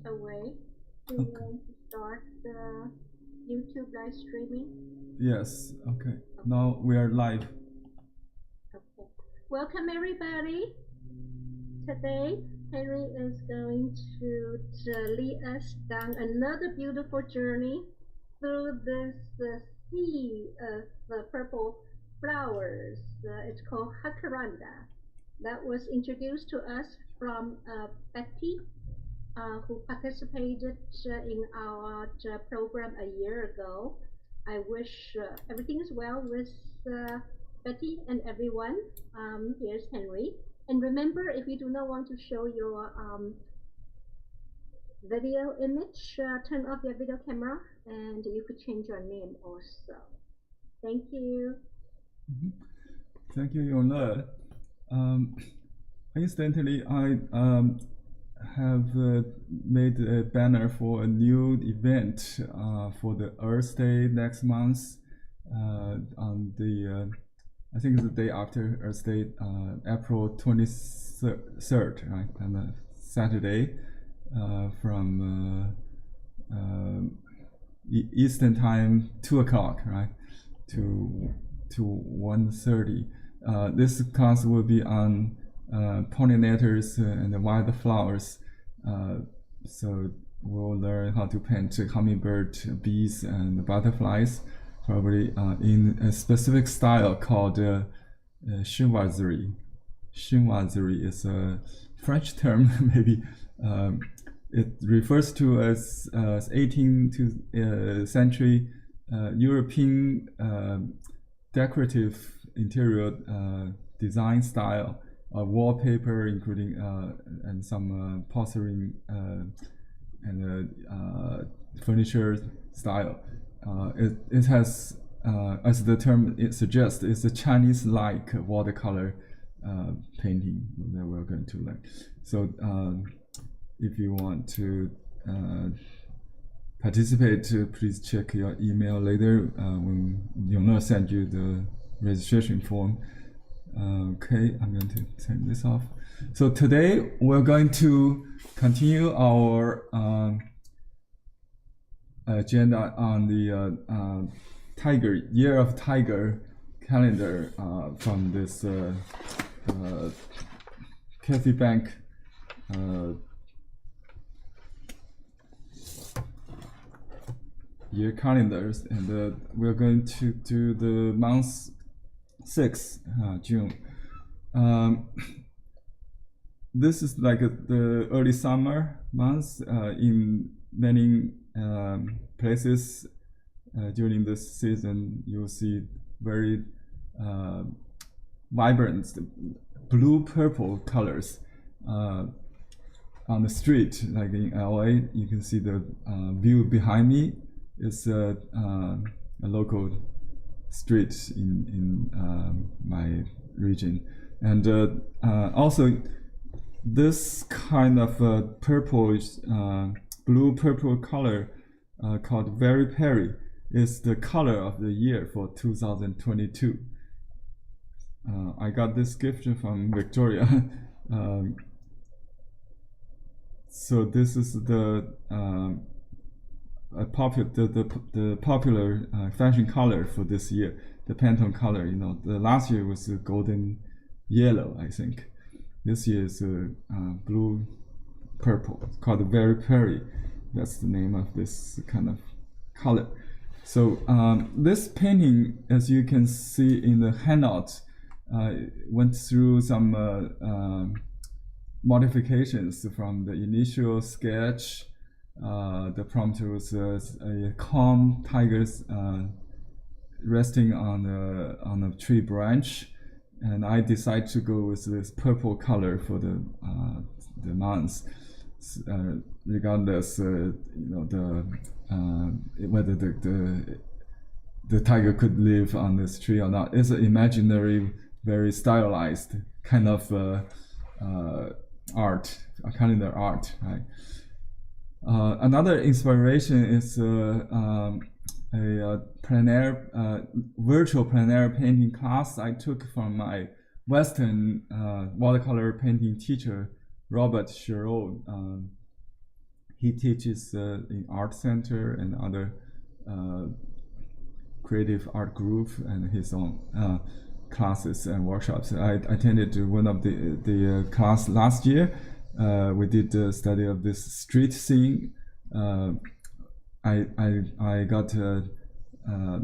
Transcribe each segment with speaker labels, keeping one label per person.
Speaker 1: away. Do you want to start the YouTube live streaming?
Speaker 2: Yes, okay. Now we are live.
Speaker 1: Okay. Welcome everybody. Today, Henry is going to lead us down another beautiful journey through this sea of purple flowers. It's called Jacaranda. That was introduced to us from Betty, who participated in our program a year ago. I wish everything is well with Betty and everyone. Here's Henry. And remember, if you do not want to show your video image, turn off your video camera and you could change your name also. Thank you.
Speaker 2: Thank you, Yonle. Incidentally, I have made a banner for a new event for the Earth Day next month on the I think it's the day after Earth Day, April 23rd, right? On a Saturday from Eastern time, 2 o'clock, right? To 1:30. This class will be on pollinators and wildflowers. So we'll learn how to paint hummingbird, bees, and butterflies, probably in a specific style called chinoiserie. Chinoiserie is a French term, maybe. It refers to as 18th century European decorative interior design style, wallpaper, including and some porcelain and furniture style. It has, as the term it suggests, it's a Chinese-like watercolor painting that we're going to learn. So if you want to participate, please check your email later when Yonle send you the registration form. Okay, I'm going to turn this off. So today we're going to continue our agenda on the Tiger Year of Tiger calendar from this Kathy Bank year calendars, and we're going to do the month 6, June. This is like the early summer months in many places. During this season, you'll see very vibrant blue-purple colors on the street. Like in LA, you can see the view behind me. It's a local street in my region, and also this kind of purplish, blue-purple color called Very Perry is the color of the year for 2022. I got this gift from Victoria. So this is the popular fashion color for this year, the Pantone color. You know, the last year was golden yellow, I think. This year is blue purple. It's called Very Perry. That's the name of this kind of color. So this painting, as you can see in the handout, went through some modifications from the initial sketch. The prompt was a calm tigers resting on a tree branch, and I decided to go with this purple color for the month, regardless, you know, whether the tiger could live on this tree or not. It's an imaginary, very stylized kind of art, a calendar art, right? Another inspiration is a virtual plein-air painting class I took from my Western watercolor painting teacher, Robert Sherrill. he teaches in art center and other creative art group and his own classes and workshops. I attended one of the class last year. We did a study of this street scene. I got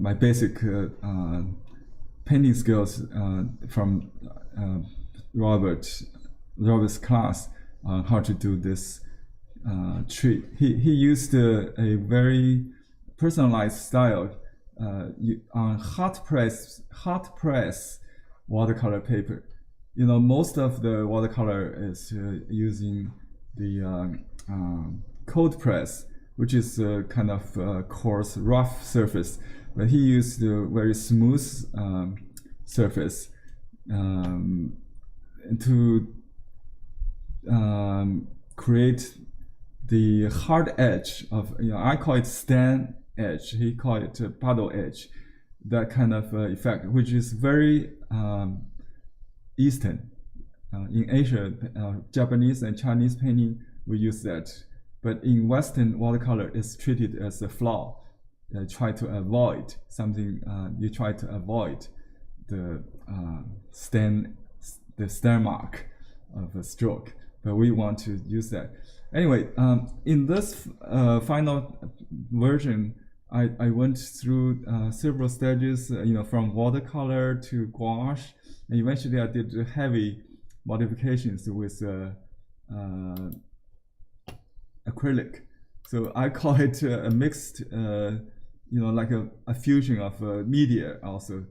Speaker 2: my basic painting skills from Robert's class on how to do this tree. He used a very personalized style on hot press watercolor paper. You know, most of the watercolor is using the cold press, which is a kind of coarse, rough surface. But he used a very smooth surface to create the hard edge of, I call it stain edge, he called it puddle edge, that kind of effect, which is very Eastern. In Asia, Japanese and Chinese painting, we use that. But in Western, watercolor is treated as a flaw. Try to avoid something, you try to avoid the stain mark of a stroke. But we want to use that. Anyway, in this final version, I went through several stages, from watercolor to gouache, and eventually I did heavy modifications with acrylic. So I call it a mixed, like a fusion of media also.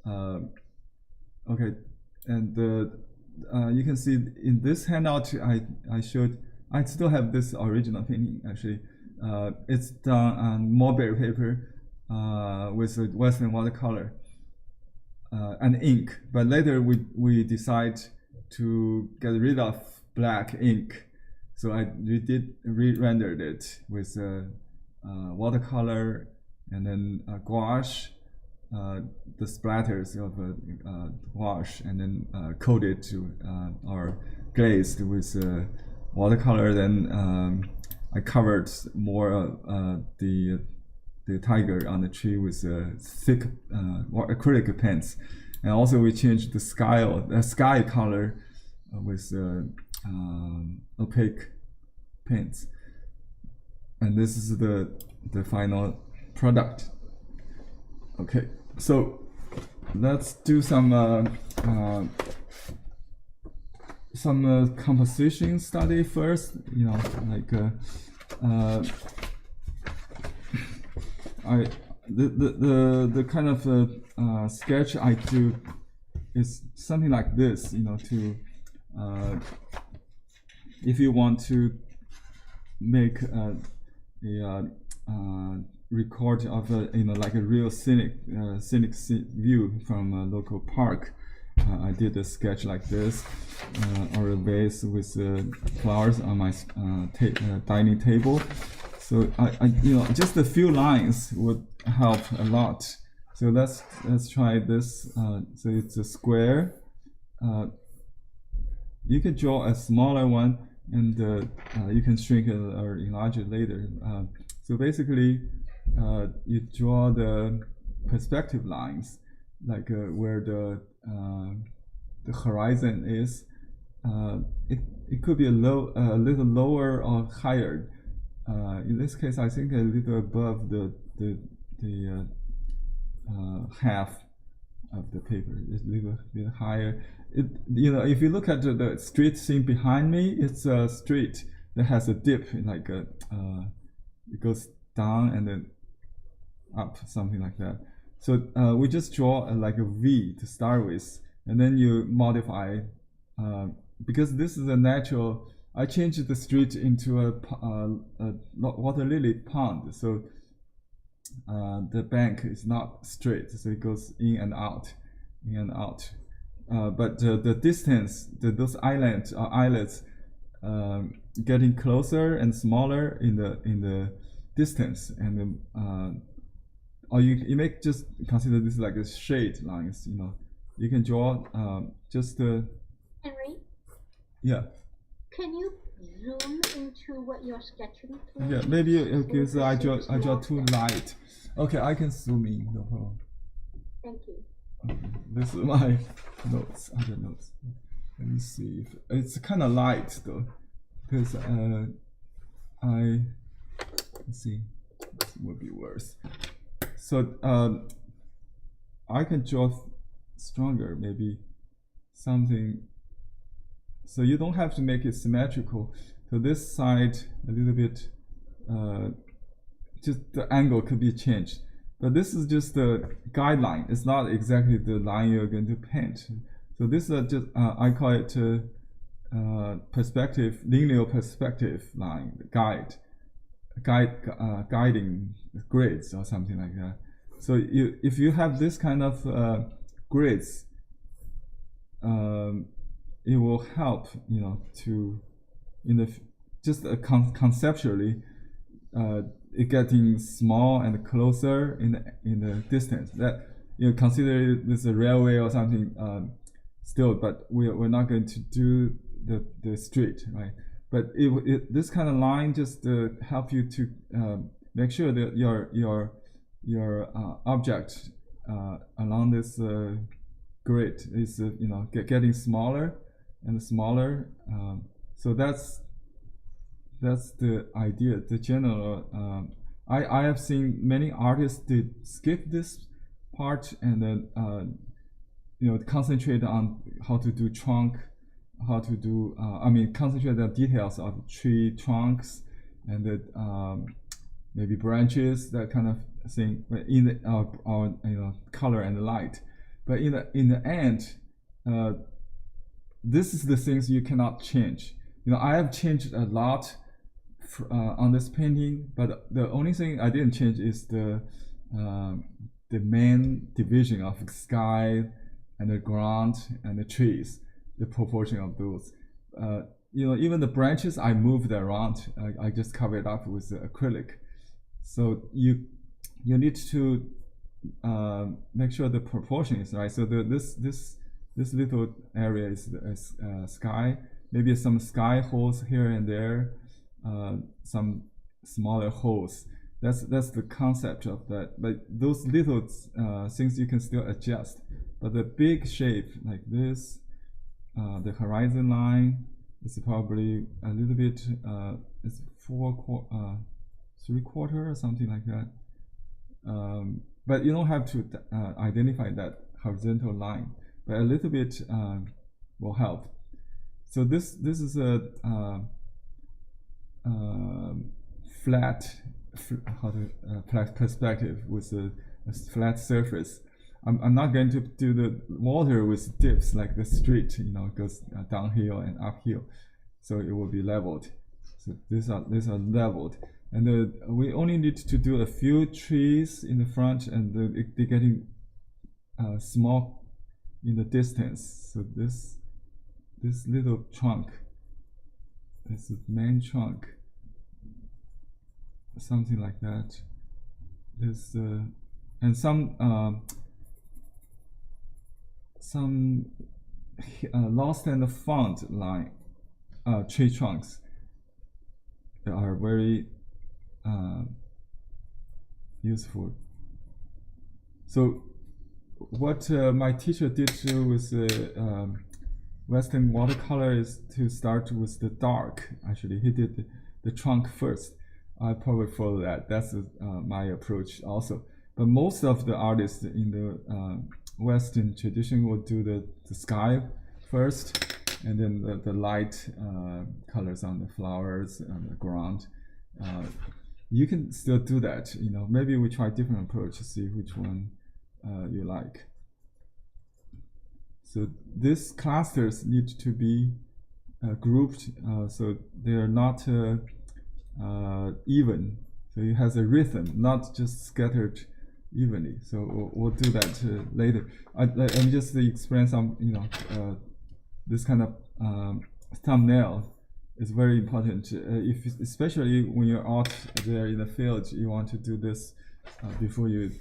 Speaker 2: Okay, and you can see in this handout I showed. I still have this original painting actually. It's done on mulberry paper with a Western watercolor and ink. But later we decide to get rid of black ink, so I re-rendered it with watercolor and then gouache, the splatters of gouache, and then coated to or glazed with watercolor. Then I covered more the tiger on the tree with thick acrylic paints, and also we changed the sky color with opaque paints. And this is the final product. Okay, so let's do some composition study first. The kind of sketch I do is something like this. If you want to make a record of like a real scenic view from a local park. I did a sketch like this, or a vase with flowers on my dining table. So I just a few lines would help a lot. So let's try this. So it's a square. You can draw a smaller one, and you can shrink it or enlarge it later. So basically, you draw the perspective lines, like where the horizon is. It could be a little lower or higher. In this case, I think a little above the half of the paper. It's a little bit higher. If you look at the street scene behind me, it's a street that has a dip, like it goes down and then up, something like that. So we just draw like a V to start with, and then you modify, because this is a natural. I changed the street into a water lily pond, so the bank is not straight, so it goes in and out. But the distance, those islets, getting closer and smaller in the distance, and or you may just consider this like a shade lines. You can draw just
Speaker 1: Henry?
Speaker 2: Yeah.
Speaker 1: Can you zoom into what you're sketching, please?
Speaker 2: Yeah, maybe because I draw too light. Okay, I can zoom in, no problem.
Speaker 1: Thank you.
Speaker 2: Okay, this is my notes, other notes. Let me see if it's kind of light though, because let's see, this would be worse. So I can draw stronger, maybe something. So you don't have to make it symmetrical. So this side a little bit, just the angle could be changed. But this is just a guideline. It's not exactly the line you're going to paint. So this is just, I call it perspective, linear perspective line, guiding grids or something like that. So if you have this kind of grids, it will help, to just conceptually, it getting small and closer in the distance. That consider this a railway or something still, but we're not going to do the street, right? But this kind of line just help you to make sure that your object along this grid is getting smaller and smaller. So that's the idea, the general. I have seen many artists did skip this part and then concentrate on how to do trunk, how to do concentrate on details of tree trunks and the maybe branches, that kind of thing, in the color and light. But in the end, this is the things you cannot change. I have changed a lot on this painting, but the only thing I didn't change is the main division of sky and the ground and the trees, the proportion of those. Even the branches I moved around. I just covered up with the acrylic. So you need to make sure the proportion is right. So this little area is sky. Maybe some sky holes here and there, some smaller holes. That's the concept of that. But those little things you can still adjust. But the big shape like this, the horizon line is probably a little bit. It's 3/4 or something like that. But you don't have to identify that horizontal line. But a little bit will help. So this is a flat perspective with a flat surface. I'm not going to do the water with dips like the street, it goes downhill and uphill, so it will be leveled. So these are leveled, and we only need to do a few trees in the front, and they're getting small in the distance. So this little trunk, this is the main trunk, something like that. This and some lost and found line tree trunks are very useful. So what my teacher did with Western watercolor is to start with the dark. Actually, he did the trunk first. I probably follow that. That's my approach also. But most of the artists in the Western tradition will do the sky first, and then the light colors on the flowers and the ground. You can still do that. Maybe we try different approach to see which one you like. So these clusters need to be grouped so they are not even. So it has a rhythm, not just scattered evenly. So we'll do that later. Let me just explain some, this kind of thumbnail is very important. Especially when you're out there in the field, you want to do this before you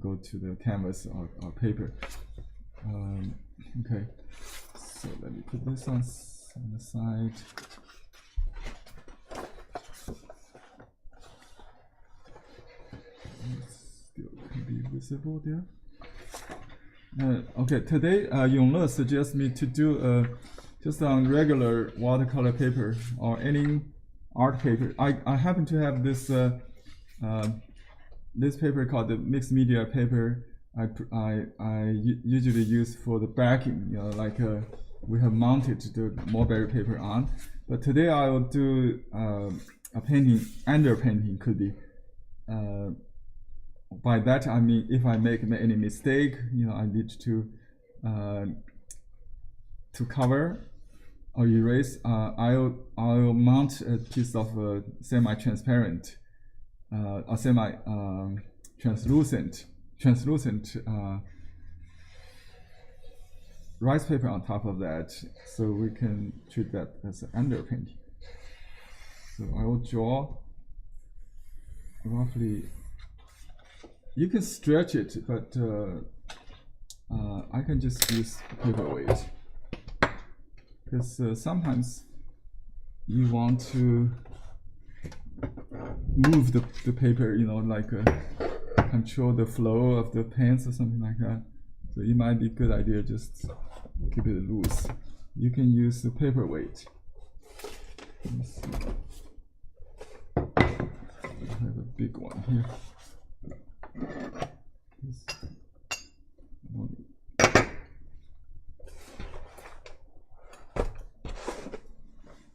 Speaker 2: go to the canvas or paper. Okay, so let me put this on the side. visible there? Okay, today Yongle suggests me to do just on regular watercolor paper or any art paper. I happen to have this this paper called the mixed media paper. I usually use for the backing, you know, like we have mounted the mulberry paper on. But today I will do a painting, underpainting could be. By that I mean if I make any mistake, you know, I need to cover or erase. I'll mount a piece of semi-transparent or translucent rice paper on top of that, so we can treat that as an underpainting. So I will draw roughly. You can stretch it, but I can just use paperweight because sometimes you want to move the paper, you know, like control the flow of the pens or something like that. So it might be a good idea just keep it loose. You can use the paperweight. I have a big one here.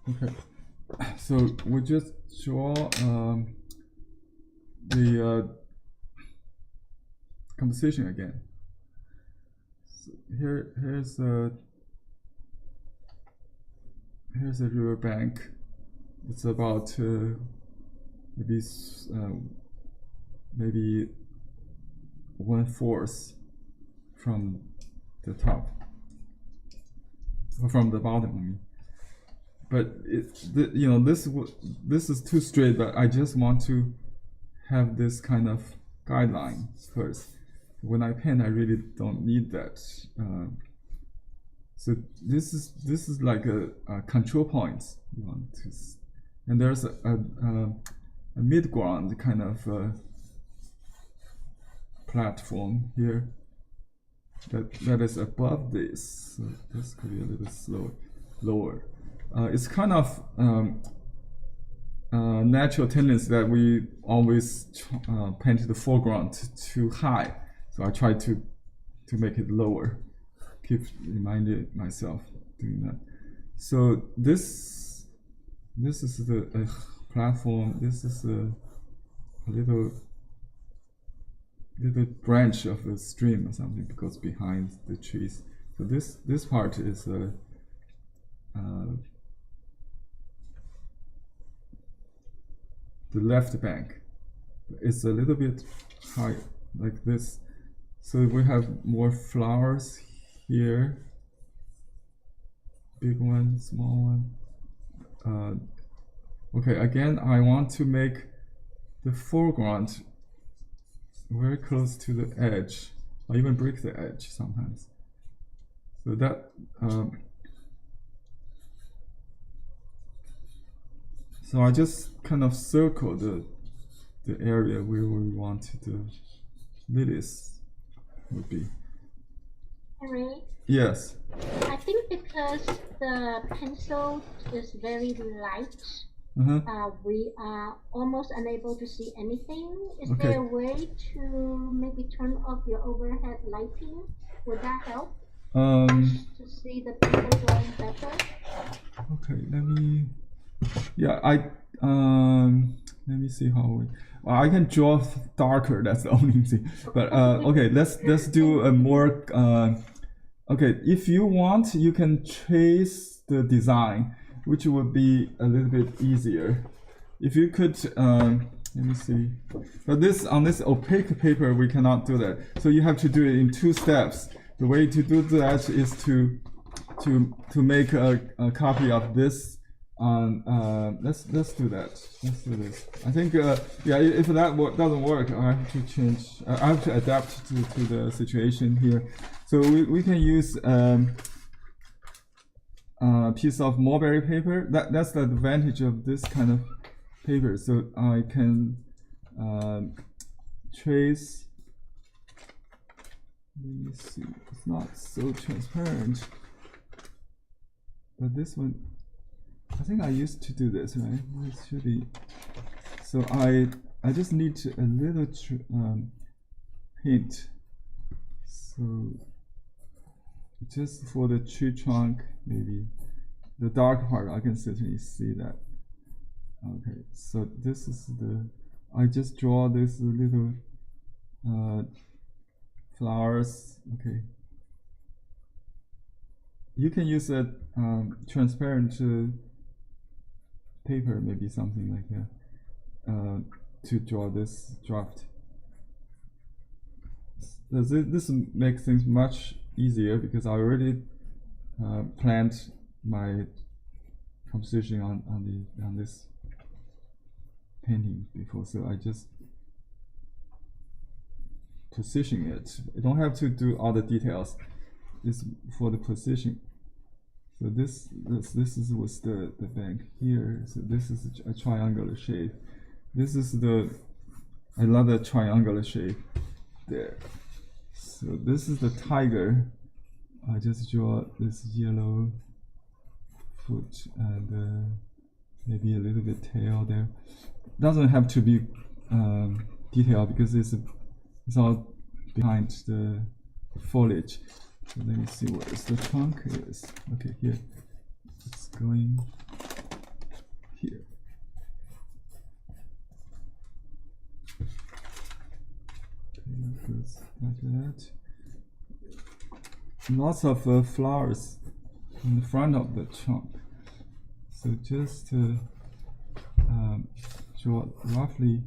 Speaker 2: Okay, so we just draw the composition again. So here's a river bank. It's about maybe 1/4 from the top, or from the bottom. I mean. But you know, this is too straight. But I just want to have this kind of guideline first. When I paint, I really don't need that. So this is like a control point. You want to, and there's a mid-ground kind of platform here that is above this. So this could be a little lower. It's kind of natural tendency that we always paint the foreground too high. So I try to make it lower. Keep reminding myself doing that. So this is the platform. This is a little branch of a stream or something that goes behind the trees. So this part is the left bank. It's a little bit high like this. So we have more flowers here. Big one, small one. Okay, again, I want to make the foreground very close to the edge. I even break the edge sometimes. So that so I just kind of circle the area where we want the lilies would be.
Speaker 1: Henry?
Speaker 2: Yes.
Speaker 1: I think because the pencil is very light, we are almost unable to see anything. Is there a way to maybe turn off your overhead lighting? Would that help? To see the paper drawing better? Okay, let me. Yeah, let me see how we. I can draw darker. That's the only thing. But okay, let's do a more. Okay, if you want, you can trace the design, which would be a little bit easier. If you could, let me see. But on this opaque paper, we cannot do that. So you have to do it in 2 steps. The way to do that is to make a copy of this. Let's do that. Let's do this. I think yeah. If that doesn't work, I have to change. I have to adapt to the situation here. So we can use a piece of mulberry paper. That's the advantage of this kind of paper. So I can trace
Speaker 2: Let me see. It's not so transparent. But this one, I think I used to do this, right? It should be. So I just need a little hint. So just for the tree trunk, maybe the dark part, I can certainly see that. Okay, so this is I just draw this little flowers. Okay, you can use a transparent paper, maybe something like that, to draw this draft. This makes things much easier because I already planned my composition on this painting before, so I just position it. I don't have to do all the details. It's for the position. So this was the bank here. So this is a triangular shape. This is another triangular shape there. So this is the tiger. I just draw this yellow foot and maybe a little bit tail there. Doesn't have to be detailed because it's all behind the foliage. So let me see where the trunk is. Okay, here. It's going here. Okay, goes like that. Lots of flowers in the front of the trunk. So just draw roughly.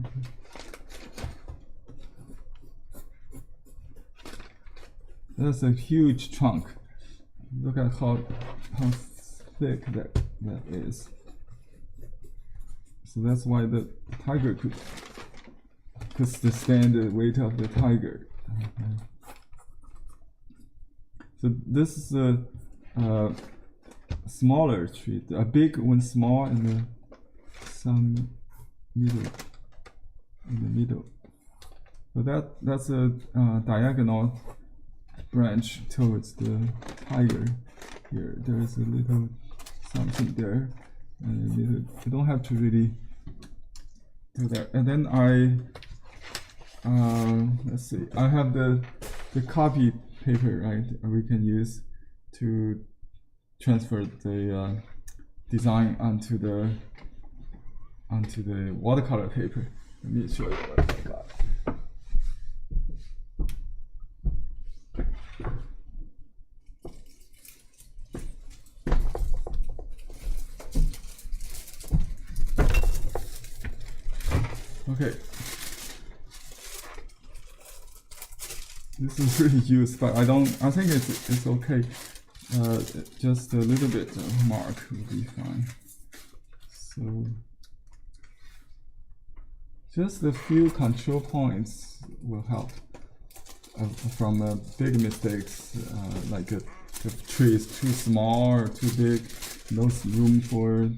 Speaker 2: Okay. That's a huge trunk. Look at how thick that is. So that's why the tiger could sustain the weight of the tiger. Okay. So this is a smaller tree, a big one small and some middle in the middle. So that's a diagonal branch towards the tiger. Here there is a little something there, and you don't have to really do that. And then let's see, I have the copy paper, right? We can use to transfer the design onto the watercolor paper. Let me show you what I got. Okay, this is really used, but I think it's okay. Just a little bit of mark will be fine. So just a few control points will help from big mistakes, like the tree is too small or too big, no room for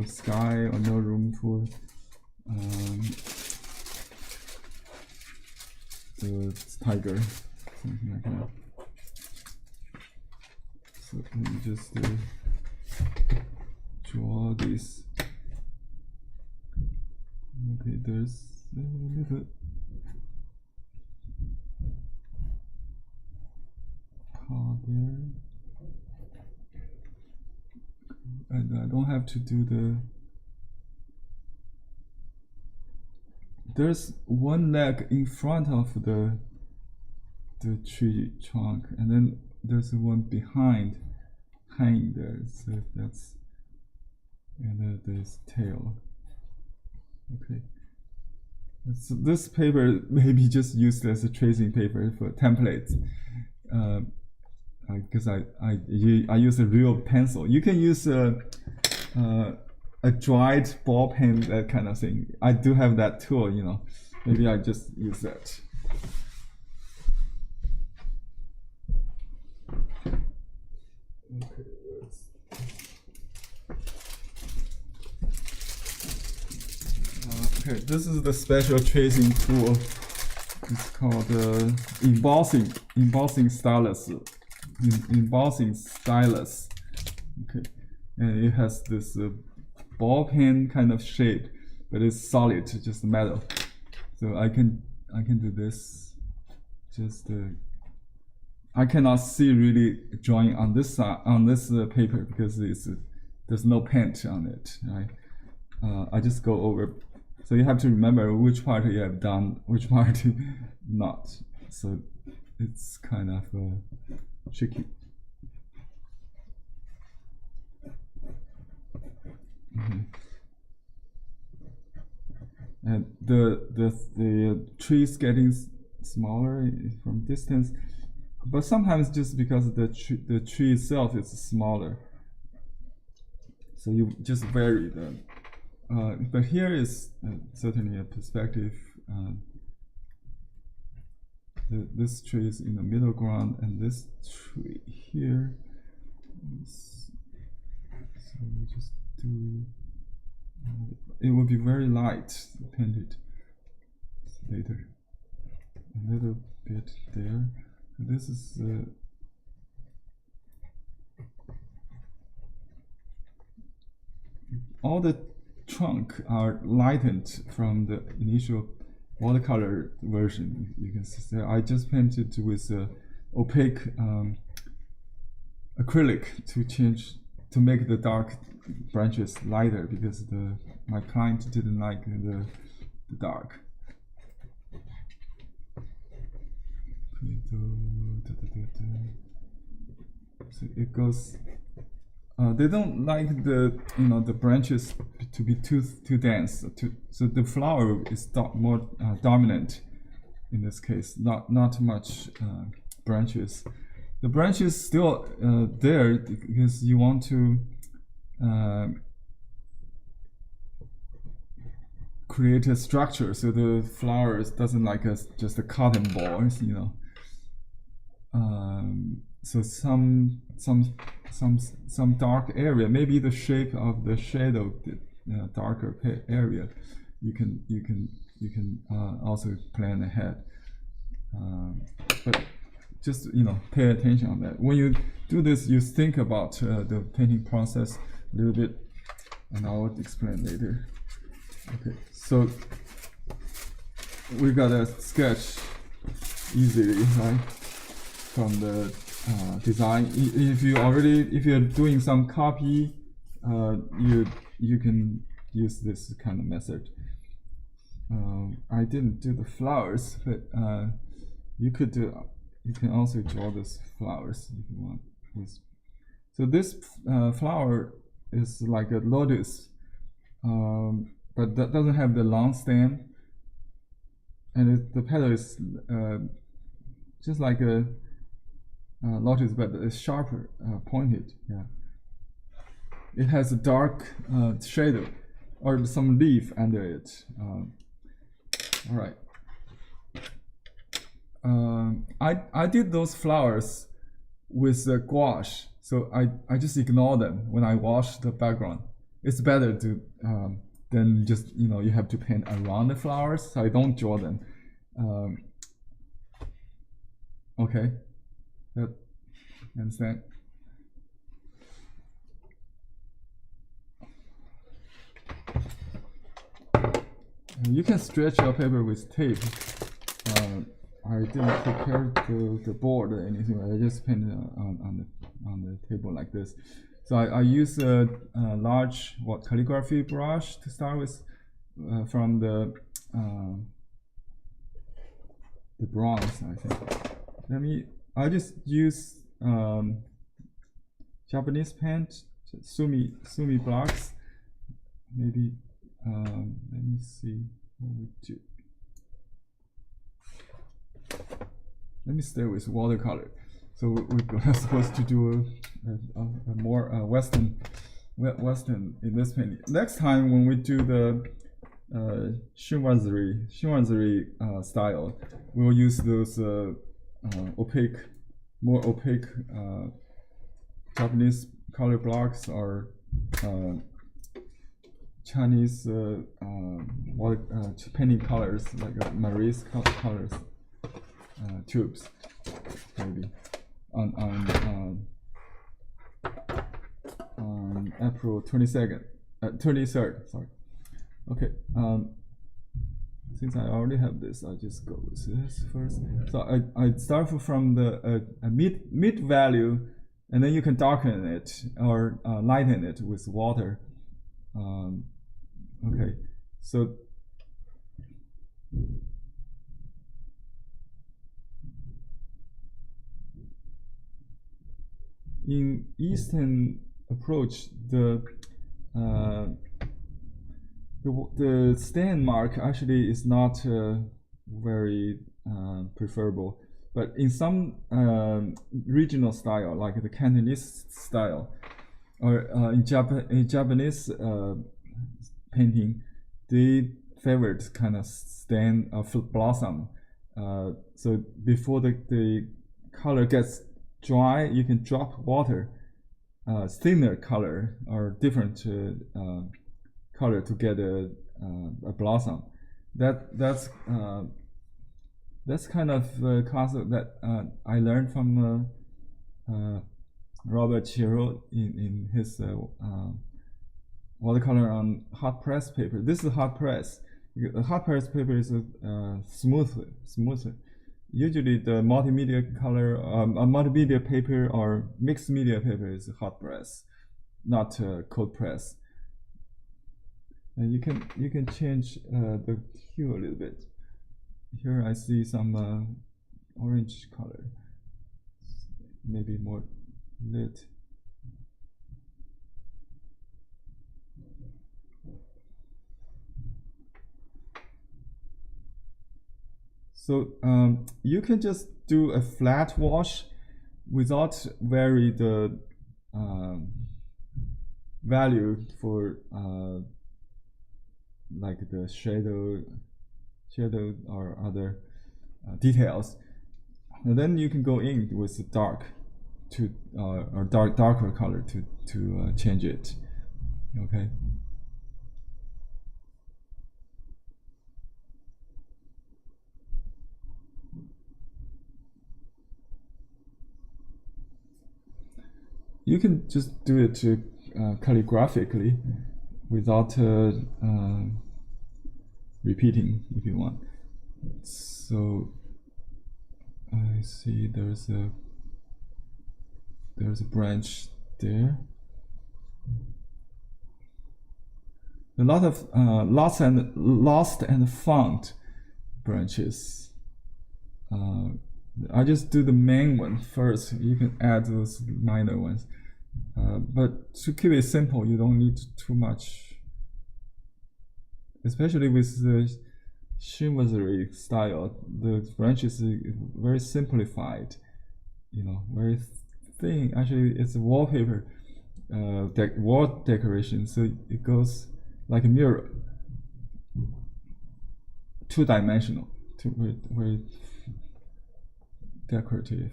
Speaker 2: sky or no room for the tiger, something like that. So let me just draw this. Okay, there's a little part there, and I don't have to do there's one leg in front of the tree trunk, and then there's one behind hanging there. So that's, and there's tail. Okay. So this paper may be just used as a tracing paper for templates, because I use a real pencil. You can use a dried ball pen, that kind of thing. I do have that tool, you know. Maybe I just use that. Okay, Okay, this is the special tracing tool. It's called embossing stylus. Embossing stylus. Okay, and it has this ball pen kind of shape, but it's solid, just metal. So I can do this. Just I cannot see really drawing on this side on this paper because there's no paint on it, right? I just go over. So you have to remember which part you have done, which part not. So it's kind of tricky. And the trees getting smaller from distance, but sometimes just because the tree itself is smaller. So you just vary the. But here is certainly a perspective. This tree is in the middle ground, and this tree here. So we just do. It will be very light painted later. A little bit there. This is. All the trunk are lightened from the initial watercolor version. You can see there. I just painted with opaque acrylic to make the dark branches lighter because my client didn't like the dark. So it goes. They don't like the branches to be too dense. So the flower is more dominant in this case. Not much branches. The branches still there because you want to create a structure. So the flowers doesn't like just a cotton balls, So some dark area, maybe the shape of the shadow, darker area, you can also plan ahead. But just pay attention on that. When you do this, you think about the painting process a little bit, and I will explain later. Okay, so we got a sketch easily, right, from the design. If you're doing some copy, you can use this kind of method. I didn't do the flowers, but you can also draw these flowers if you want. So this flower is like a lotus, but that doesn't have the long stem, and the petal is just like a lotus, but it's sharper, pointed. Yeah. It has a dark shadow or some leaf under it. All right. I did those flowers with gouache, so I just ignore them when I wash the background. It's better to than just you have to paint around the flowers, so I don't draw them. Okay. Understand? You can stretch your paper with tape. I didn't prepare the board or anything. I just painted on the table like this. So I use a large calligraphy brush to start with, from the bronze, I think. I just use Japanese paint, sumi blocks. Maybe let me see what we do. Let me stay with watercolor. So we're supposed to do a more Western in this painting. Next time when we do the chinoiserie style, we'll use those more opaque Japanese color blocks or Chinese painting colors, like Marie's colors tubes, maybe on April 23rd. Sorry. Okay. Since I already have this, I'll just go with this first. So I start from the mid value, and then you can darken it or lighten it with water. Okay, so in Eastern approach, the stain mark actually is not very preferable, but in some regional style, like the Cantonese style, or in Japanese painting, they favored kind of stain of blossom. So before the color gets dry, you can drop water, thinner color or different color to get a blossom. That's kind of a concept that I learned from Robert Chiro in his watercolor on hot press paper. This is hot press. The hot press paper is smoother. Usually the multimedia color, multimedia paper or mixed media paper is hot press, not cold press. And you can change the hue a little bit. Here I see some orange color, maybe more lit. So you can just do a flat wash without vary the value for like the shadow or other details, and then you can go in with the dark to or darker color to change it. Okay. You can just do it calligraphically without repeating if you want. So I see there's a branch there. A lot of lost and found branches. I just do the main one first. You can add those minor ones. But to keep it simple, you don't need too much. Especially with the Chinoiserie style, the branches are very simplified. You know, very thin. Actually, it's a wallpaper, wall decoration, so it goes like a mirror, two-dimensional, very decorative.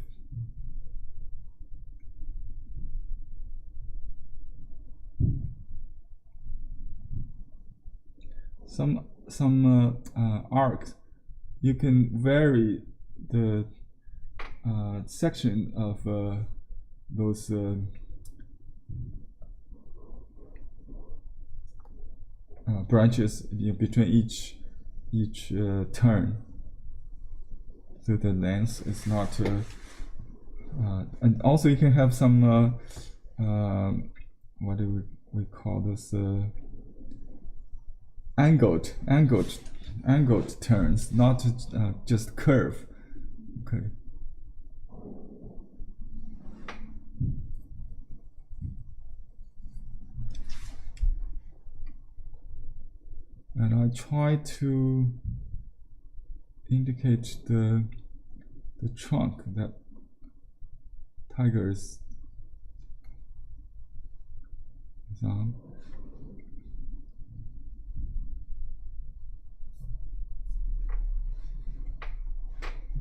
Speaker 2: Some arcs, you can vary the section of those branches between each turn, so the length is not. And also you can have some what do we call this? Angled turns, not just curve. Okay. And I try to indicate the trunk that tiger is on.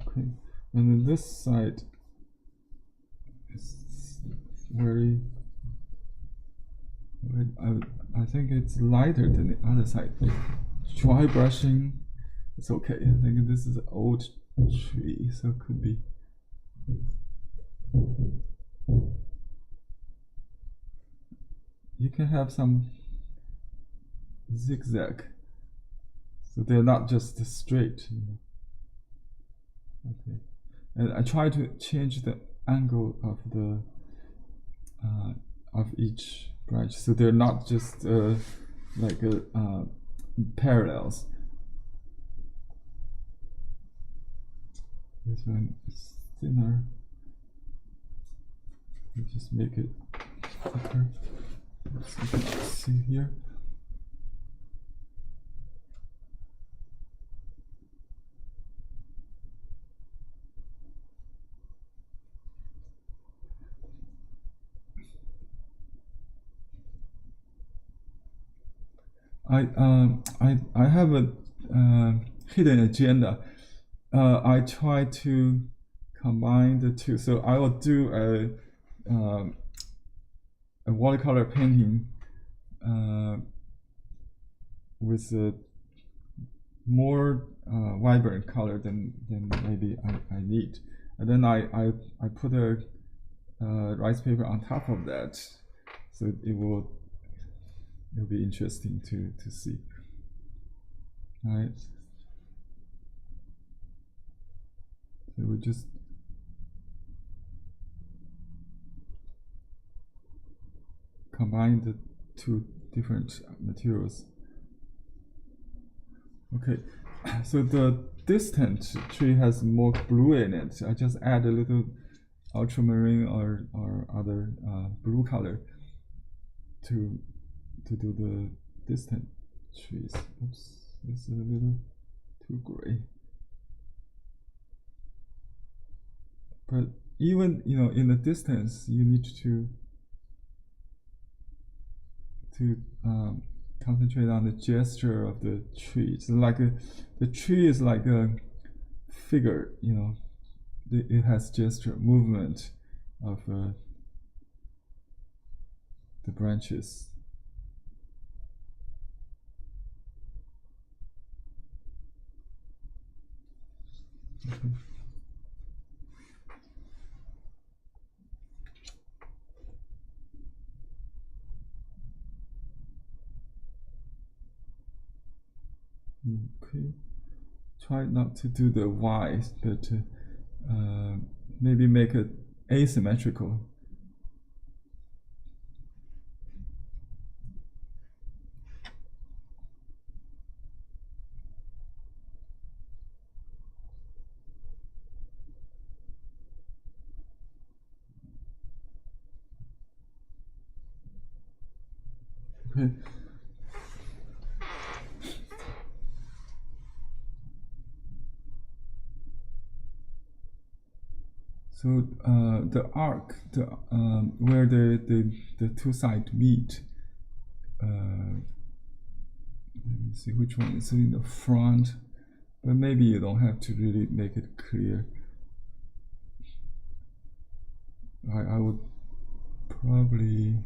Speaker 2: Okay, and then this side is very I think it's lighter than the other side. Dry brushing, it's okay. I think this is an old tree, so it could be. You can have some zigzag, so they're not just straight. Okay, and I try to change the angle of the of each branch, so they're not just like parallels. This one is thinner. You just make it thicker. So you can see here. I have a hidden agenda. I try to combine the two. So I will do a watercolor painting with a more vibrant color than maybe I need, and then I put a rice paper on top of that, so it'll be interesting to see. All right. So we just combine the two different materials. Okay, so the distant tree has more blue in it. I just add a little ultramarine or other blue color to do the distant trees. Oops, this is a little too gray. But even in the distance, you need to concentrate on the gesture of the tree. It's like the tree is like a figure. It has gesture, movement of the branches. Okay. Okay, try not to do the Y, but maybe make it asymmetrical. Okay. So the arc, where the two sides meet. Let me see which one is in the front, but maybe you don't have to really make it clear. I would probably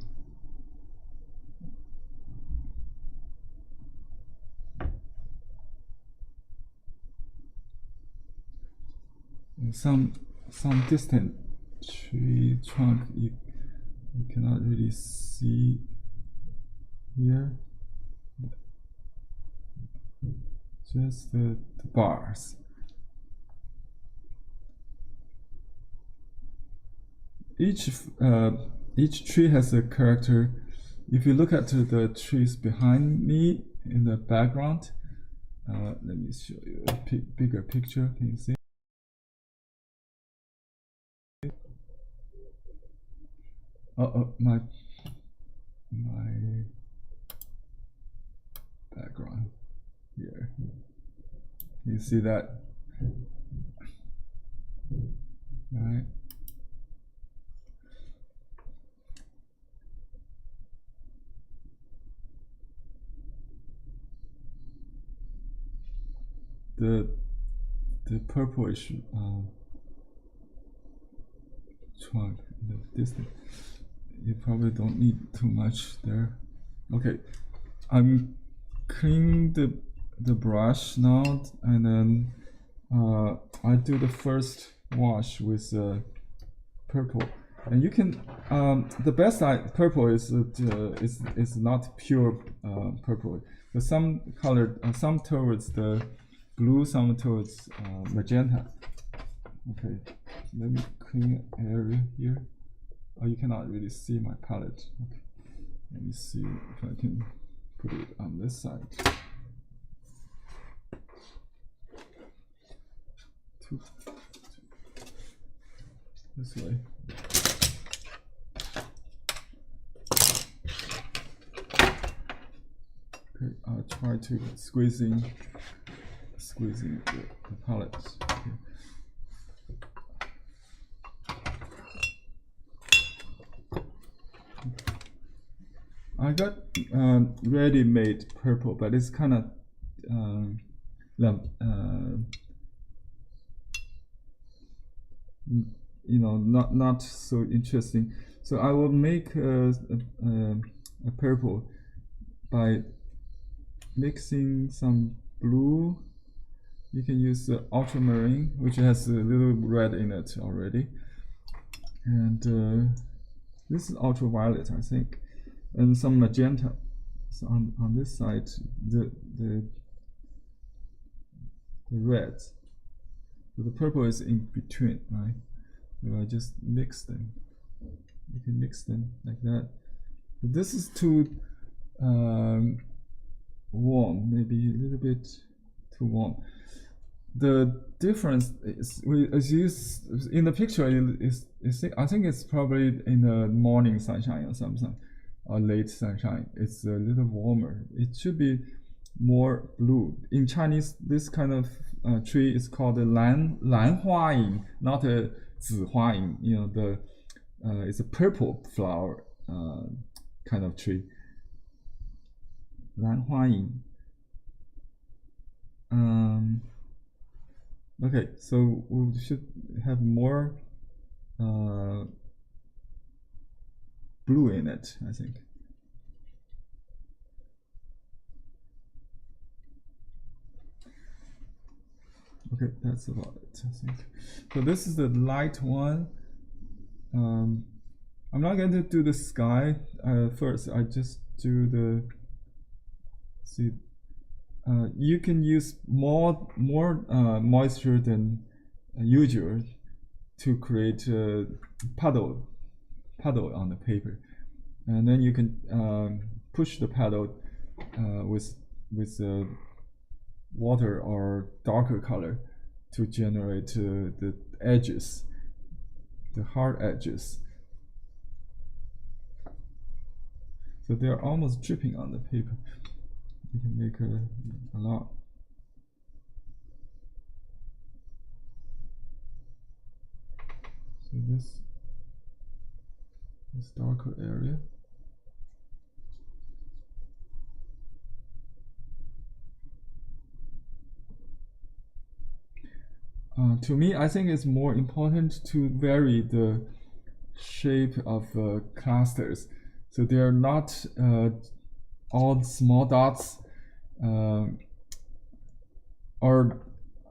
Speaker 2: some distant tree trunk you cannot really see here, just the bars. Each tree has a character. If you look at the trees behind me in the background, let me show you a bigger picture. Can you see? My background here. You see that? All right. The purplish trunk in the distance. You probably don't need too much there. Okay, I'm cleaning the brush now, and then I do the first wash with purple. And you can the best purple is not pure purple. But some colored, some towards the blue, some towards magenta. Okay, let me clean area here. Oh, you cannot really see my palette. Okay. Let me see if I can put it on this side. This way. Okay, I'll try to squeezing the palette. Okay. I got ready-made purple, but it's kind of you know, not so interesting. So I will make a purple by mixing some blue. You can use the ultramarine, which has a little red in it already, and this is ultraviolet, I think, and some magenta. So on this side, the red. So the purple is in between, right? So I just mix them. You can mix them like that. But this is too warm, maybe a little bit too warm. The difference is, in the picture, I think it's probably in the morning sunshine or something, or late sunshine. It's a little warmer. It should be more blue. In Chinese, this kind of tree is called a lan hua yin, not a zi hua yin. You know, it's a purple flower kind of tree. Lan hua yin. Okay, so we should have more blue in it, I think. Okay, that's about it, I think. So this is the light one. I'm not going to do the sky first. I just do the, see, you can use more moisture than usual to create a puddle on the paper, and then you can push the puddle with water or darker color to generate the edges, the hard edges. So they're almost dripping on the paper. You can make a lot. So this darker area. To me, I think it's more important to vary the shape of clusters, so they are not all small dots, or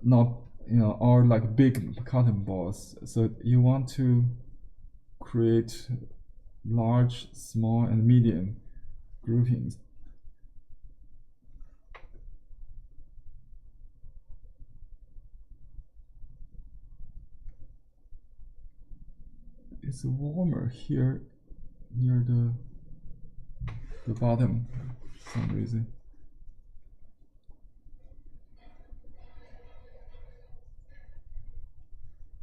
Speaker 2: not, you know, or like big cotton balls. So you want to create large, small, and medium groupings. It's warmer here near the bottom for some reason.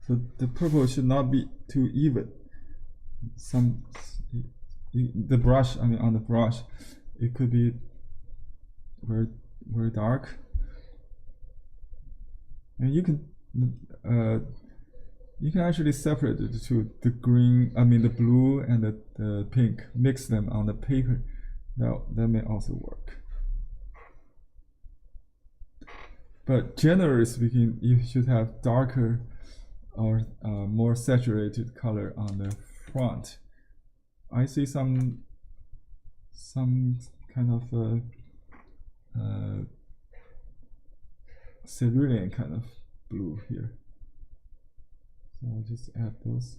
Speaker 2: So the purple should not be too even. The brush, I mean, on the brush, it could be very dark, and you can actually separate it to the green, I mean the blue and the pink, mix them on the paper. Now that may also work. But generally speaking, you should have darker or more saturated color on the front. I see some kind of cerulean kind of blue here. So I'll just add those.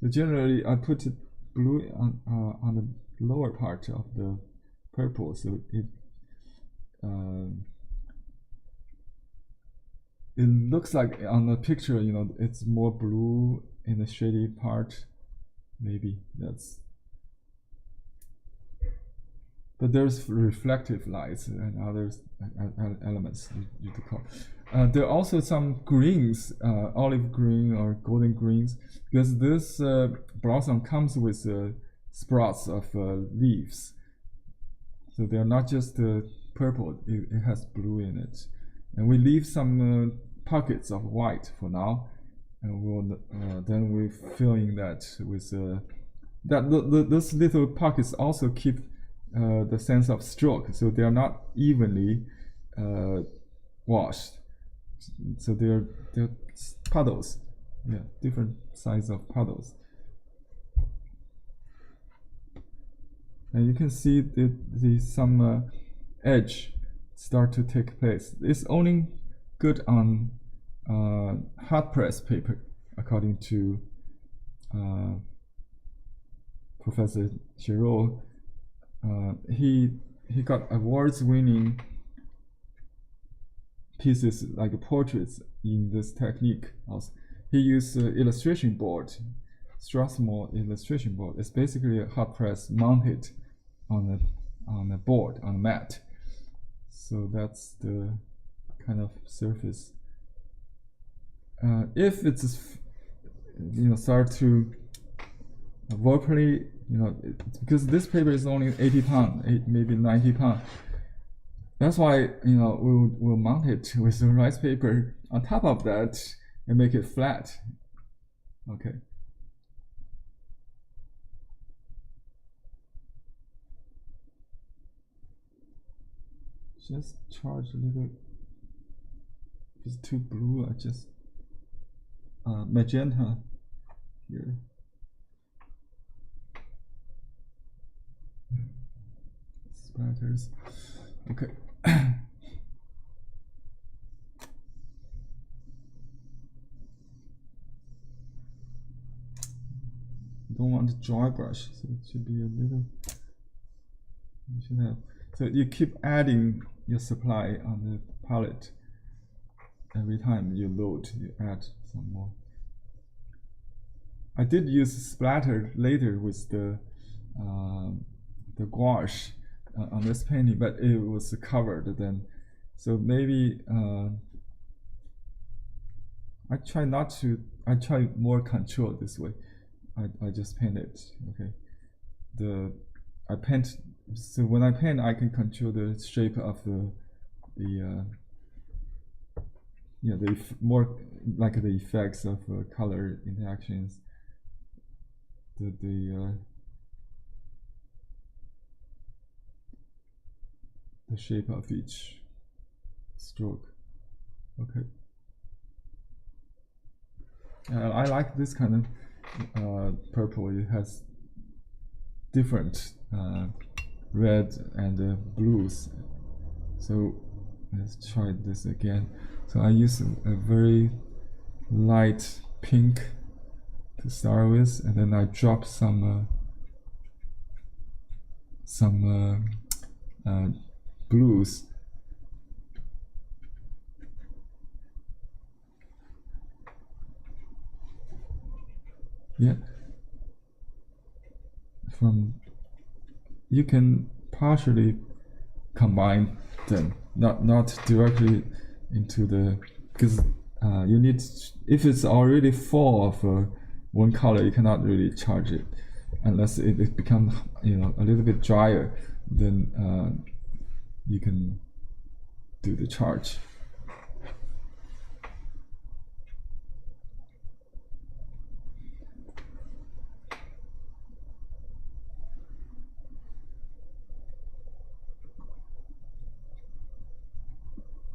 Speaker 2: So generally, I put blue on the lower part of the purple, so it looks like on the picture, it's more blue in the shady part. Maybe that's. But there's reflective lights and other elements you could call. There are also some greens, olive green or golden greens, because this blossom comes with sprouts of leaves. So they're not just purple, it has blue in it. And we leave some pockets of white for now, and then we fill in that with those little pockets also keep the sense of stroke, so they are not evenly washed. So they're puddles, different size of puddles. And you can see some edge start to take place. It's only good on hot press paper, according to Professor Giraud. He got awards-winning pieces like portraits in this technique. Also, he used illustration board, Strathmore illustration board. It's basically a hot press mounted on a board, on a mat. So that's the kind of surface. If it's start to evaporate, because this paper is only 80 pounds, maybe 90 pounds. That's why we'll mount it with the rice paper on top of that and make it flat. Okay. Just charge a little. If it's too blue, I just magenta here. Splatters. Okay. Don't want to dry brush, so it should be a little. You should have. So you keep adding your supply on the palette. Every time you load, you add some more. I did use splatter later with the gouache on this painting, but it was covered then. So maybe I try more control this way. I just paint it. Okay. I paint. So when I paint, I can control the shape of more like the effects of color interactions. The shape of each stroke. Okay. I like this kind of purple. It has different red and blues. So let's try this again. So I use a very light pink to start with, and then I drop some blues. Yeah. You can partially combine them, not directly into the, because you need, if it's already full of one color, you cannot really charge it unless it becomes a little bit drier. Then you can do the charge.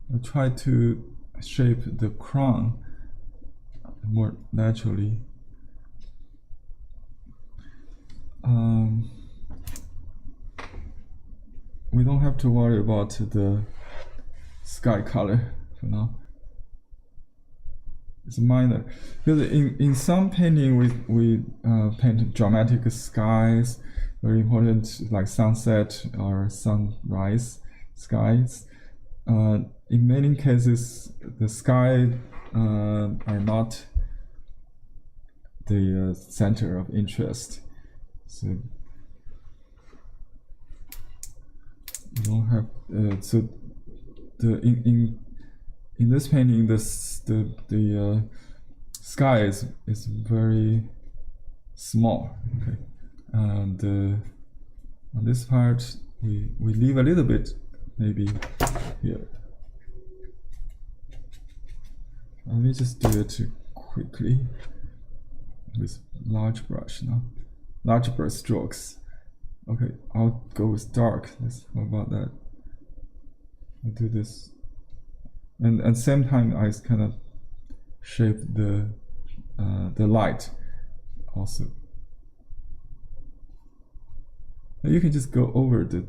Speaker 2: I try to shape the crown more naturally. we don't have to worry about the sky color for now. It's minor because in some painting we paint dramatic skies, very important, like sunset or sunrise skies. In many cases, the sky are not the center of interest, so you don't have so the in this painting the sky is very small, okay, and on this part we leave a little bit maybe here. Let me just do it quickly with large brush now, large brush strokes. Okay, I'll go with dark. How about that? I'll do this, and at the same time I kind of shape the light also. And you can just go over the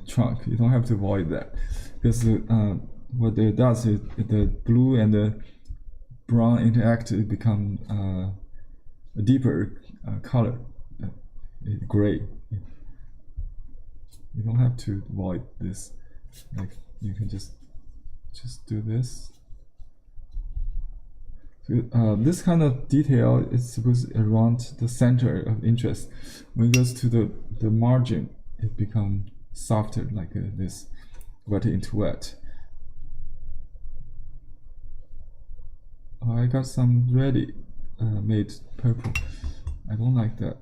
Speaker 2: trunk. You don't have to avoid that, because what it does is the blue and the brown interact to become a deeper color, gray. You don't have to avoid this. Like you can just do this. So, this kind of detail is supposed around the center of interest. When it goes to the margin, it becomes softer, like this, wet into wet. I got some ready made purple. I don't like that.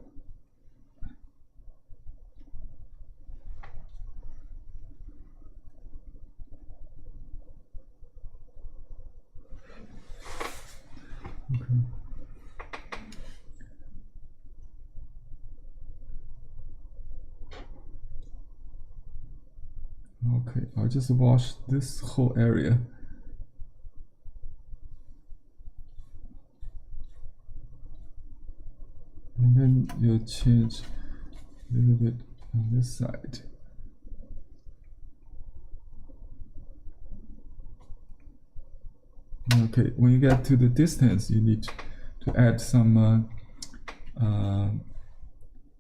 Speaker 2: Okay. Okay, I'll just wash this whole area. And then you'll change a little bit on this side. Okay, when you get to the distance, you need to add some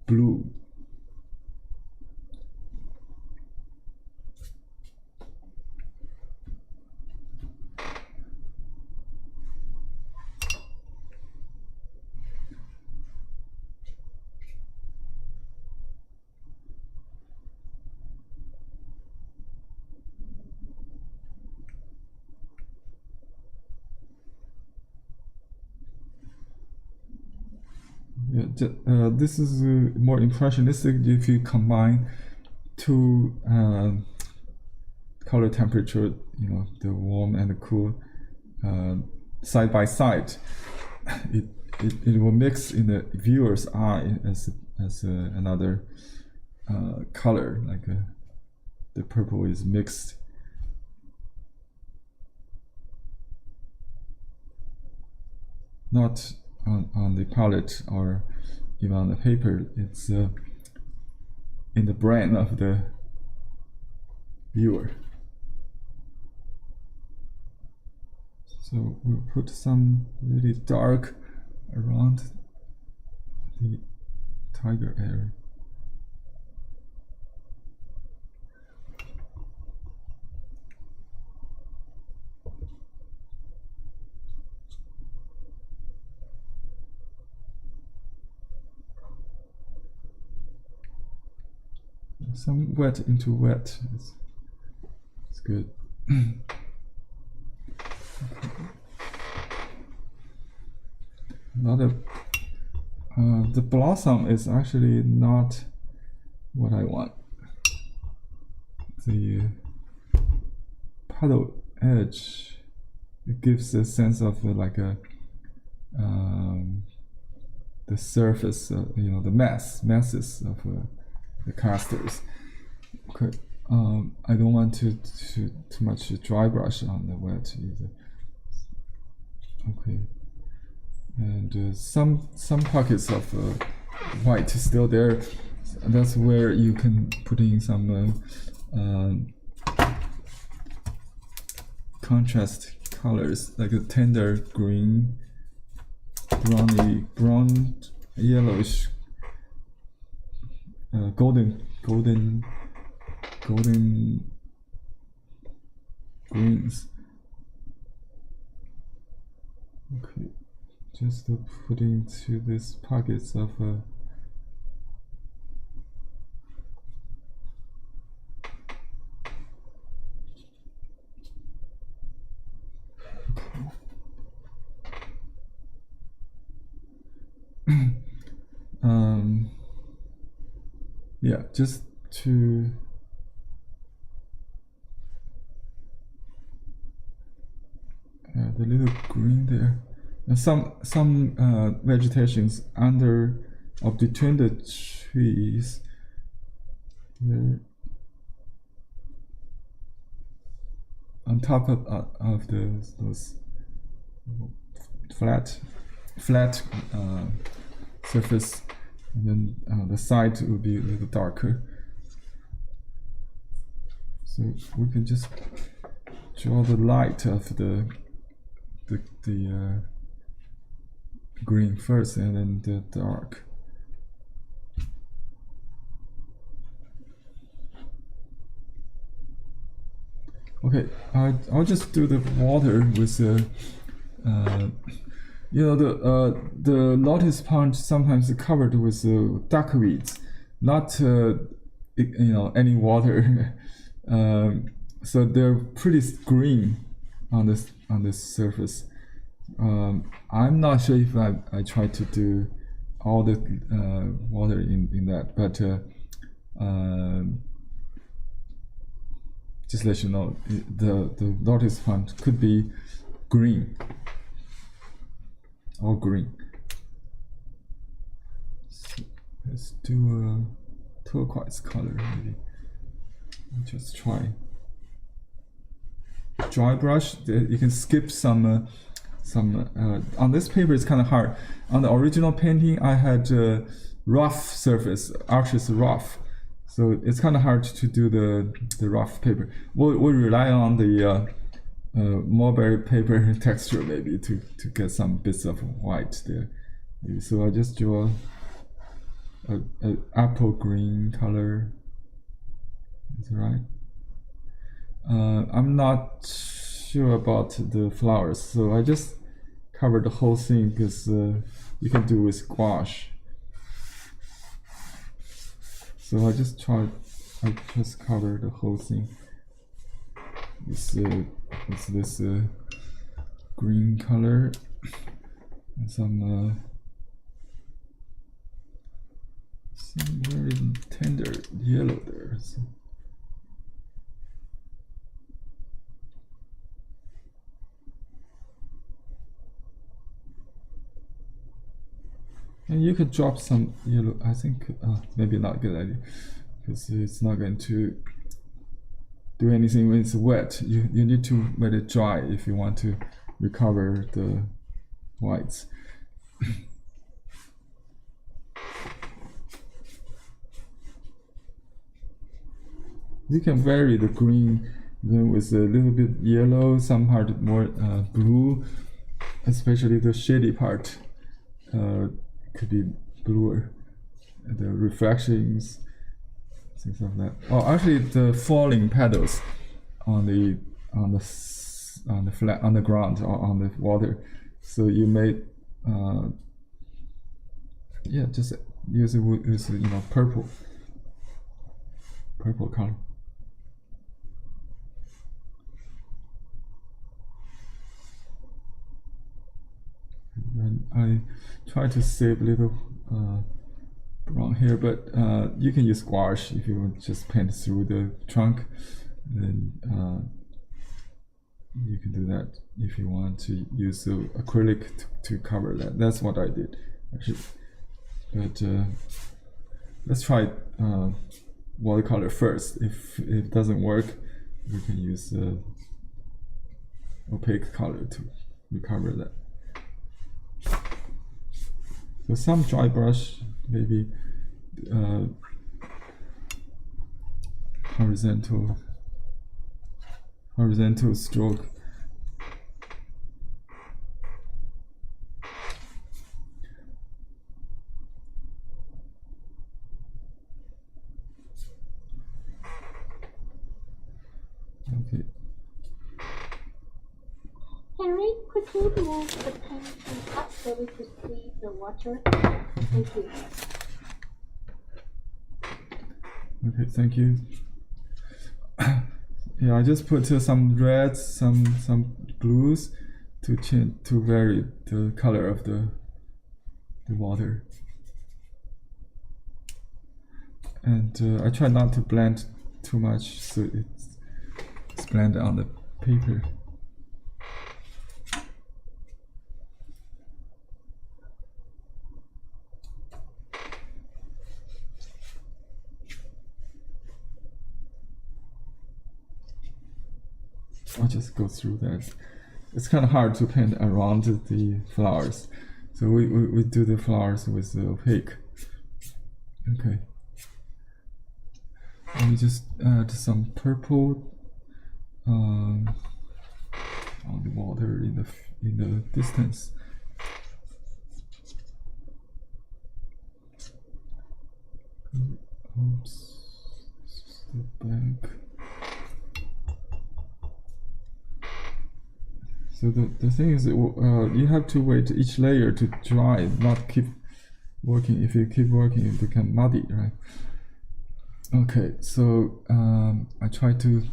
Speaker 2: blue. Yeah, this is more impressionistic if you combine two color temperature, you know, the warm and the cool side by side. It will mix in the viewer's eye as another color, like the purple is mixed. Not on the palette or even on the paper, it's in the brain of the viewer. So we'll put some really dark around the tiger area. Some wet into wet. It's good. Another, the blossom is actually not what I want. The puddle edge, it gives a sense of like a the surface, you know, the masses of the casters. Okay, I don't want too much dry brush on the wet either. Okay, and some pockets of white still there. So that's where you can put in some contrast colors, like a tender green, brown, yellowish, golden greens. Okay, just put into these pockets of yeah, just to add a little green there. And some vegetations under or between the trees here, on top of those flat surface, and then the side will be a little darker. So we can just draw the light of the green first, and then the dark. Okay, I'll just do the water with the lotus pond sometimes covered with duckweeds, not any water. So they're pretty green on this surface. I'm not sure if I try to do all the water in that, but just let you know, the lotus pond could be green, all green. So let's do a turquoise color maybe. Just try. Dry brush, you can skip some on this paper it's kind of hard. On the original painting I had rough surface, arches rough, so it's kind of hard to do the rough paper. We'll rely on the mulberry paper texture maybe to get some bits of white there. So I just draw a apple green color. Is that right? I'm not sure about the flowers, so I just cover the whole thing because you can do with gouache. So I just cover the whole thing with this green color and some very tender yellow there. So. And you could drop some yellow. I think maybe not a good idea because it's not going to do anything when it's wet. You need to let it dry if you want to recover the whites. You can vary the green then with a little bit yellow, some part more blue, especially the shady part. Could be bluer, the reflections, things like that. Oh, actually, the falling petals on the ground or on the water. So you may, just use it with purple color. And I try to save a little brown here, but you can use gouache if you want to just paint through the trunk. Then you can do that if you want to use acrylic to cover that. That's what I did actually. But let's try watercolor first. If it doesn't work, we can use opaque color to recover that. So some dry brush maybe horizontal stroke. Okay.
Speaker 1: Henry, could you move the pen up so we could see the water? Thank you.
Speaker 2: Okay, thank you. Yeah, I just put some reds, some blues to vary the color of the water. And I try not to blend too much so it's blended on the paper. I'll just go through that. It's kind of hard to paint around the flowers, so we do the flowers with the opaque. Okay. Let me just add some purple on the water in the distance. Oops, step back. So the thing is, you have to wait each layer to dry, not keep working. If you keep working, it becomes muddy, right? Okay, so I try to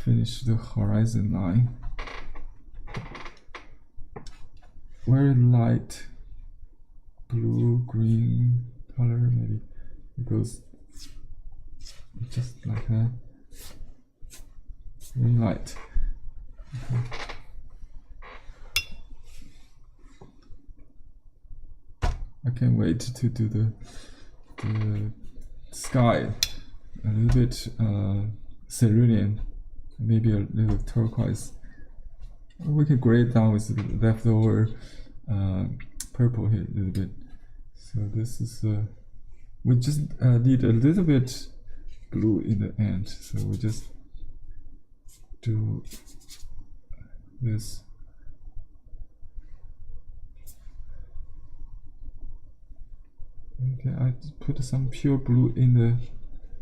Speaker 2: finish the horizon line. Very light blue, green color, maybe it goes just like that. Very light. Okay. I can't wait to do the sky, a little bit cerulean, maybe a little turquoise. We can gray it down with the leftover purple here a little bit. So this is we just need a little bit blue in the end. So we just do this. Okay, I put some pure blue in the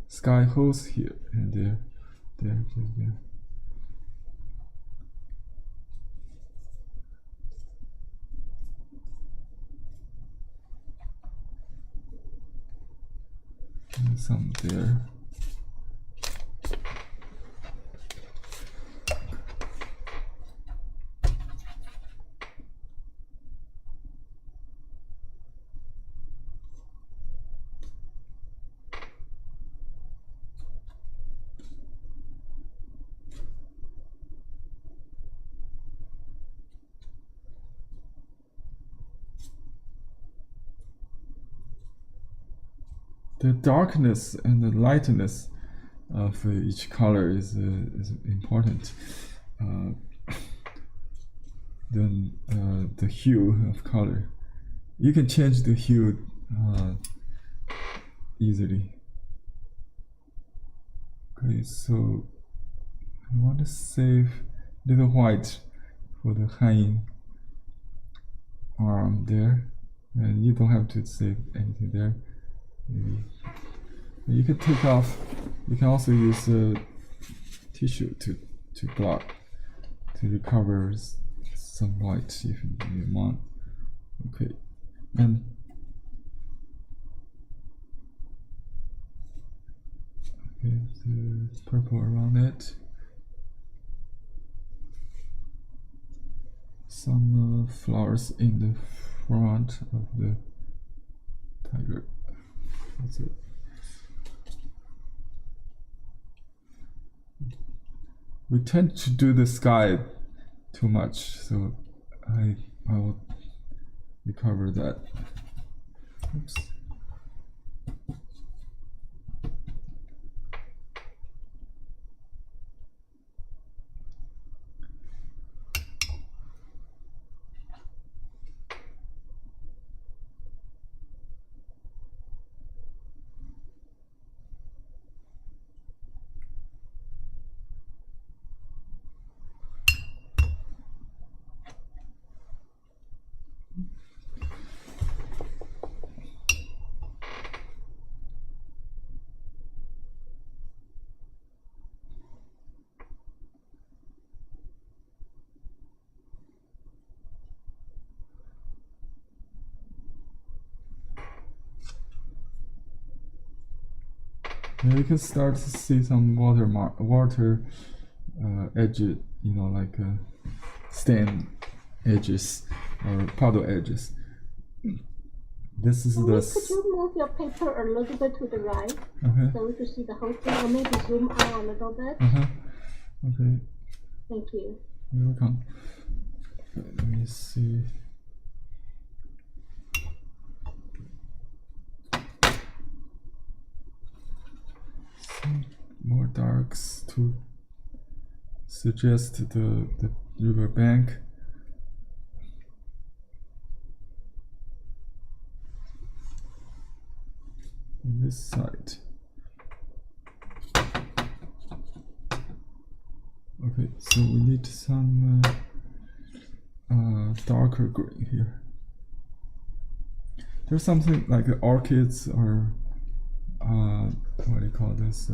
Speaker 2: sky holes here and there. And some there. The darkness and the lightness of each color is important. Then the hue of color, you can change the hue easily. Okay, so I want to save little white for the hanging arm there, and you don't have to save anything there. Maybe you can take off. You can also use tissue to block, to recover some white if you want. Okay, and okay, the purple around it. Some flowers in the front of the tiger. That's it. We tend to do the sky too much, so I will recover that. Oops. And you can start to see some water edge, like stain edges or puddle edges. This is
Speaker 1: could you move your paper a little bit to the right, so we could see the whole thing, or maybe zoom out a little bit?
Speaker 2: Okay.
Speaker 1: Thank you.
Speaker 2: You're welcome. Let me see. Some more darks to suggest the river bank. On this side. Okay, so we need some darker green here. There's something like orchids or what do you call this?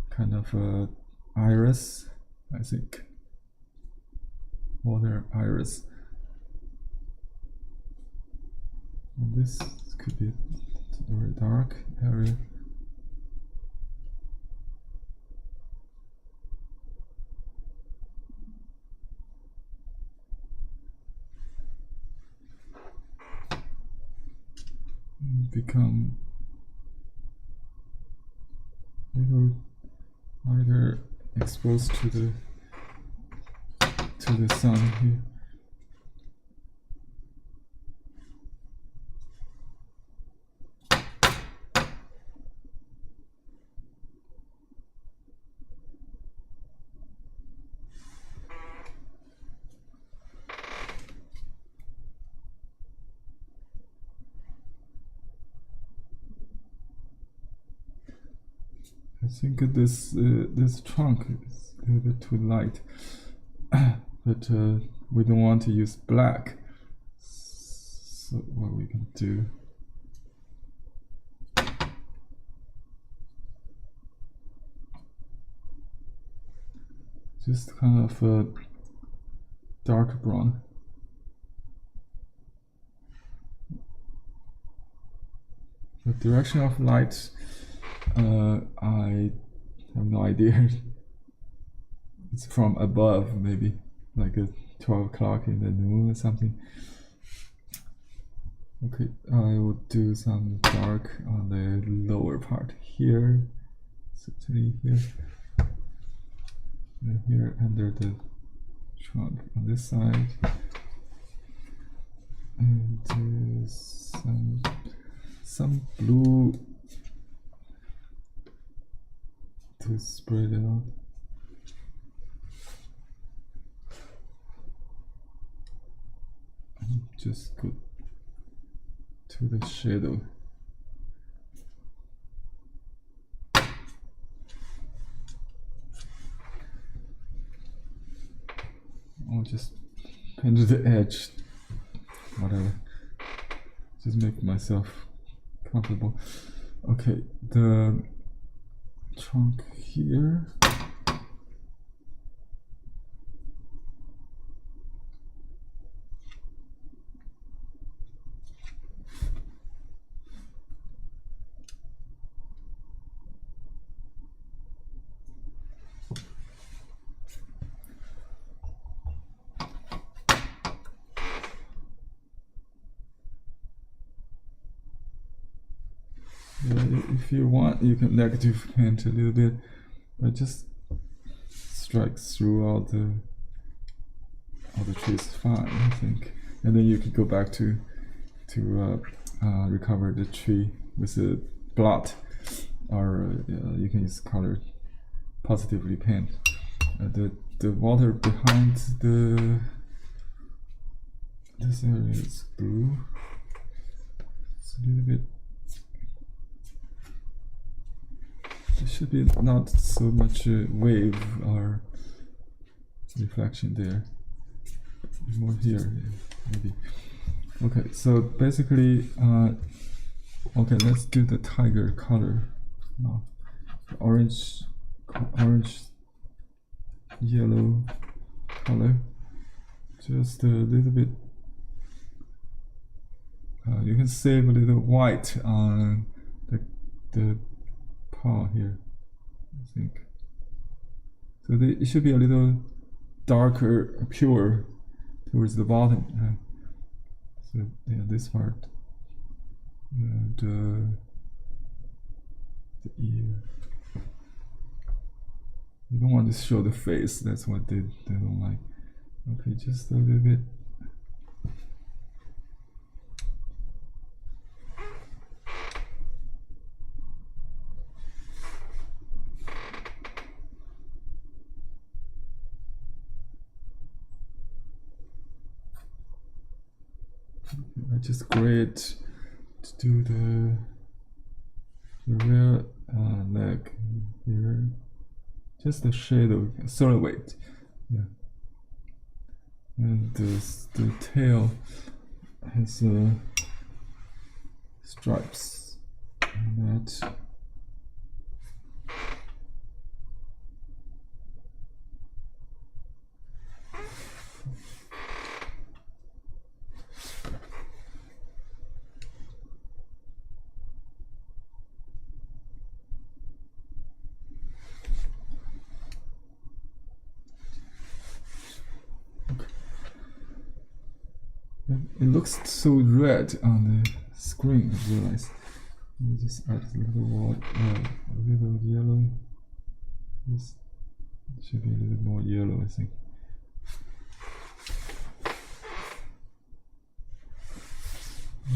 Speaker 2: Kind of iris, I think. Water iris. And this could be a very dark area. Become little lighter exposed to the sun here. I think this trunk is a little bit too light, but we don't want to use black. So what we can do? Just kind of a dark brown. The direction of light, I have no idea. It's from above, maybe like a 12 o'clock in the noon or something. Okay, I will do some dark on the lower part here, certainly here, and here under the trunk on this side, and some blue to spread it out. And just go to the shadow. I'll just paint the edge, whatever. Just make myself comfortable. Okay, the trunk here. If you want, you can negative paint a little bit, but just strike through all the trees fine, I think. And then you can go back to recover the tree with a blot, or you can use color positively paint. The water behind this area is blue. It's a little bit. There should be not so much wave or reflection there. More here, maybe. Okay, so basically, okay, let's do the tiger color now. Orange, yellow color. Just a little bit. You can save a little white on the car here, I think. So it should be a little darker, pure towards the bottom. Right? So yeah, this part. And the ear. You don't want to show the face. That's what they don't like. Okay, just a little bit. I just grade to do the rear leg here. Just a shadow, silhouette. Yeah. And the tail has stripes. And that. It looks so red on the screen, I realize. Let me just add a little yellow. This should be a little more yellow, I think.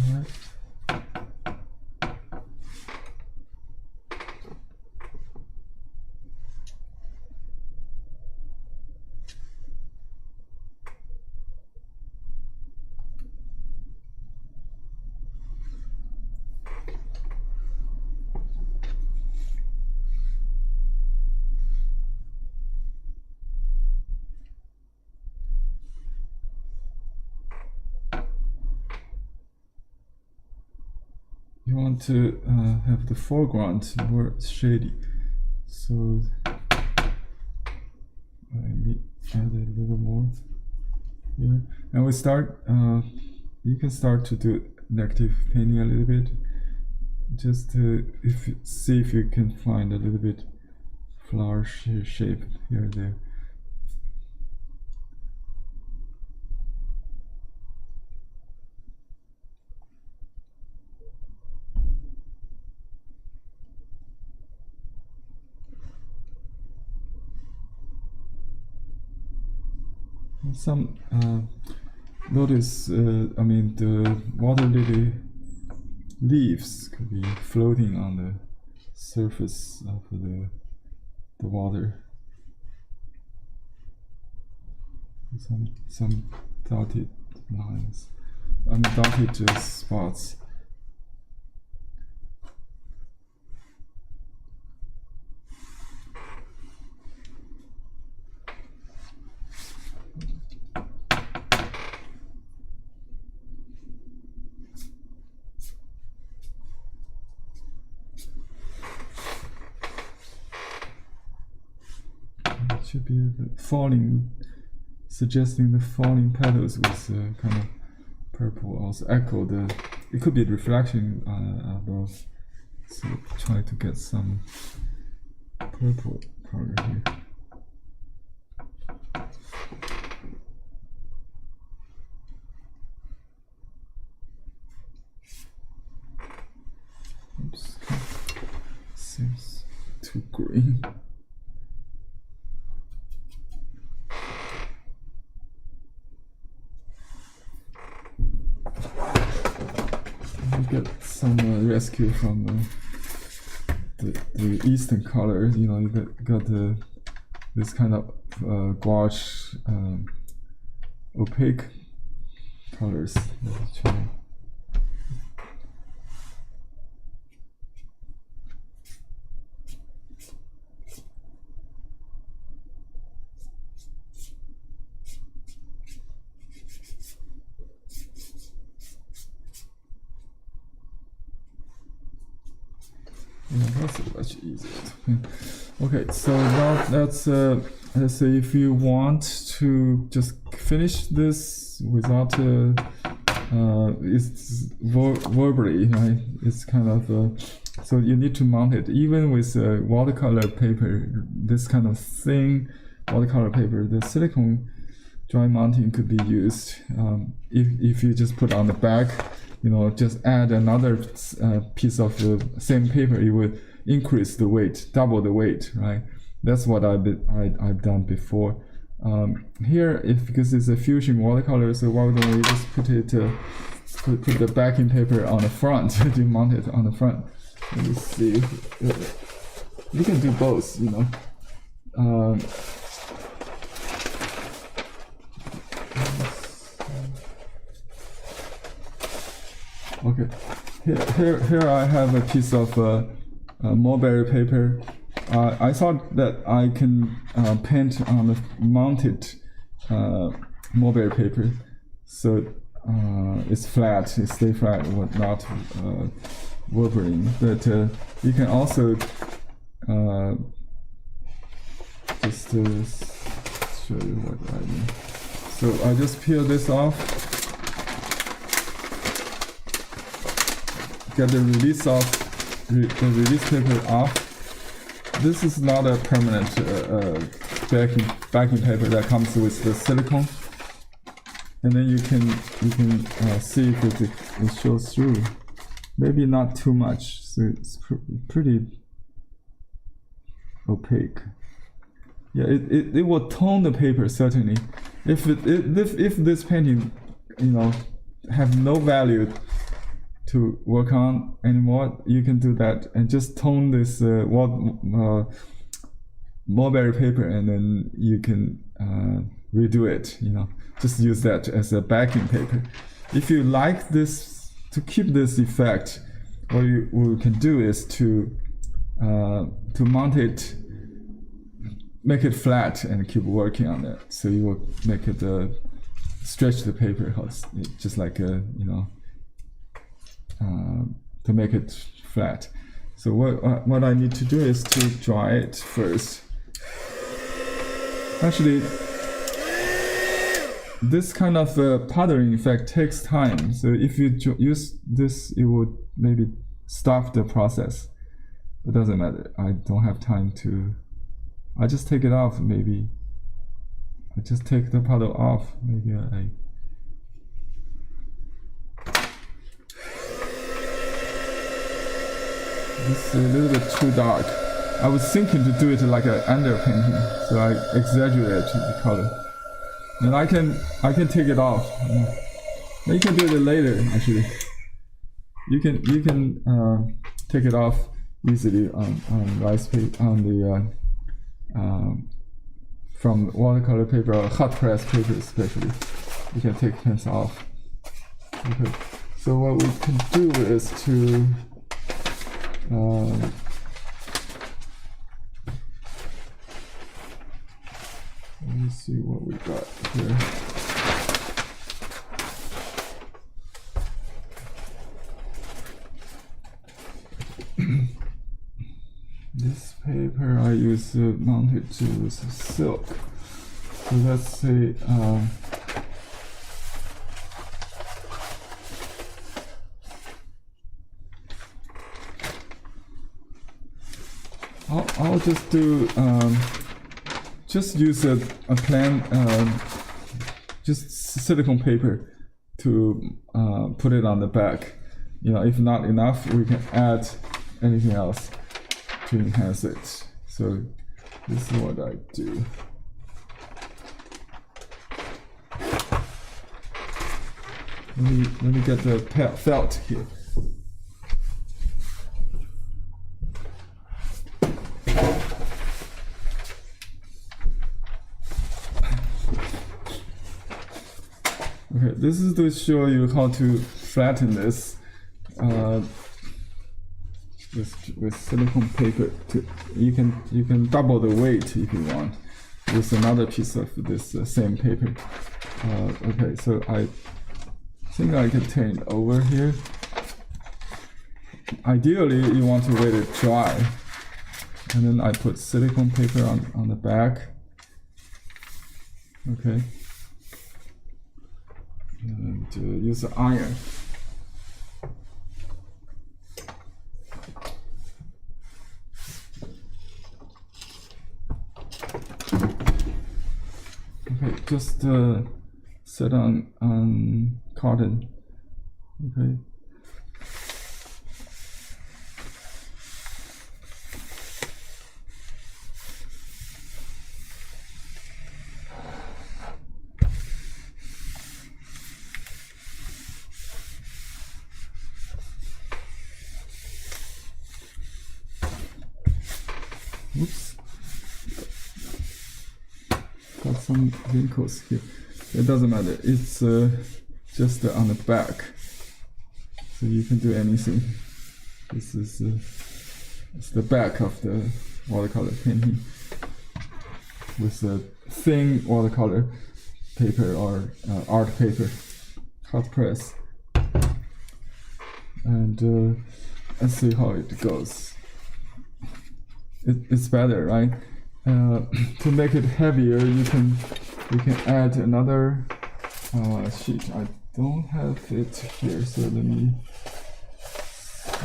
Speaker 2: Alright. You want to have the foreground more shady, so I add a little more here. And we start. You can start to do negative painting a little bit, just to see if you can find a little bit flower shape here and there. Some notice, I mean, the water lily leaves could be floating on the surface of the water. Some dotted lines, I mean dotted spots. Should be the falling, suggesting the falling petals with kind of purple. Also echo the. It could be a reflection above. So try to get some purple color here. Oops, seems too green. Get some rescue from the eastern colors. You know, you got this kind of gouache opaque colors. Yeah, that's much easier. Okay, so now let's say if you want to just finish this without it's verbally, right? It's kind of So you need to mount it. Even with watercolor paper, this kind of thin watercolor paper, the silicone dry mounting could be used. If you just put on the back, just add another piece of the same paper, it would increase the weight, double the weight, right? That's what I've done before. Here, because it's a fusion watercolor, so why don't we just put it put the backing paper on the front to mount it on the front. Let me see. You can do both, Okay, here I have a piece of mulberry paper. I thought that I can paint on the mounted mulberry paper, so it's flat, it stays flat, not wobbling. But you can also just show you what I mean. So I just peel this off, get the release paper off. This is not a permanent backing paper that comes with the silicone, and then you can see if it shows through. Maybe not too much, so it's pretty opaque. Yeah, it will tone the paper certainly. If this painting, have no value to work on anymore, you can do that and just tone this mulberry paper, and then you can redo it. Just use that as a backing paper. If you like this, to keep this effect, what we can do is to mount it, make it flat, and keep working on that. So you will make it stretch the paper, just like to make it flat. So what I need to do is to dry it first. Actually, this kind of powdering effect takes time. So if you use this, it would maybe stop the process. It doesn't matter. I don't have time to. I just take it off. Maybe I just take the powder off. Maybe This is a little bit too dark. I was thinking to do it like an underpainting, so I exaggerate the color. And I can take it off. You can do it later. Actually, you can take it off easily on rice paper, on the from watercolor paper or hot press paper especially. You can take things off. Okay. So what we can do is to let me see what we got here. This paper I use mounted to with silk. So let's say I'll just do just use a plain just silicone paper to put it on the back. If not enough, we can add anything else to enhance it. So this is what I do. Let me get the felt here. Okay, this is to show you how to flatten this with silicone paper. You can double the weight if you want with another piece of this same paper. Okay, so I think I can turn it over here. Ideally, you want to let it dry, and then I put silicone paper on the back. Okay. And use the iron. Okay, just set on cotton. Okay. Oops. Got some wrinkles here. It doesn't matter. It's just on the back, so you can do anything. This is it's the back of the watercolor painting with a thin watercolor paper or art paper, hot press. And let's see how it goes. It's better, right? To make it heavier, you can add another sheet. I don't have it here, so let me see.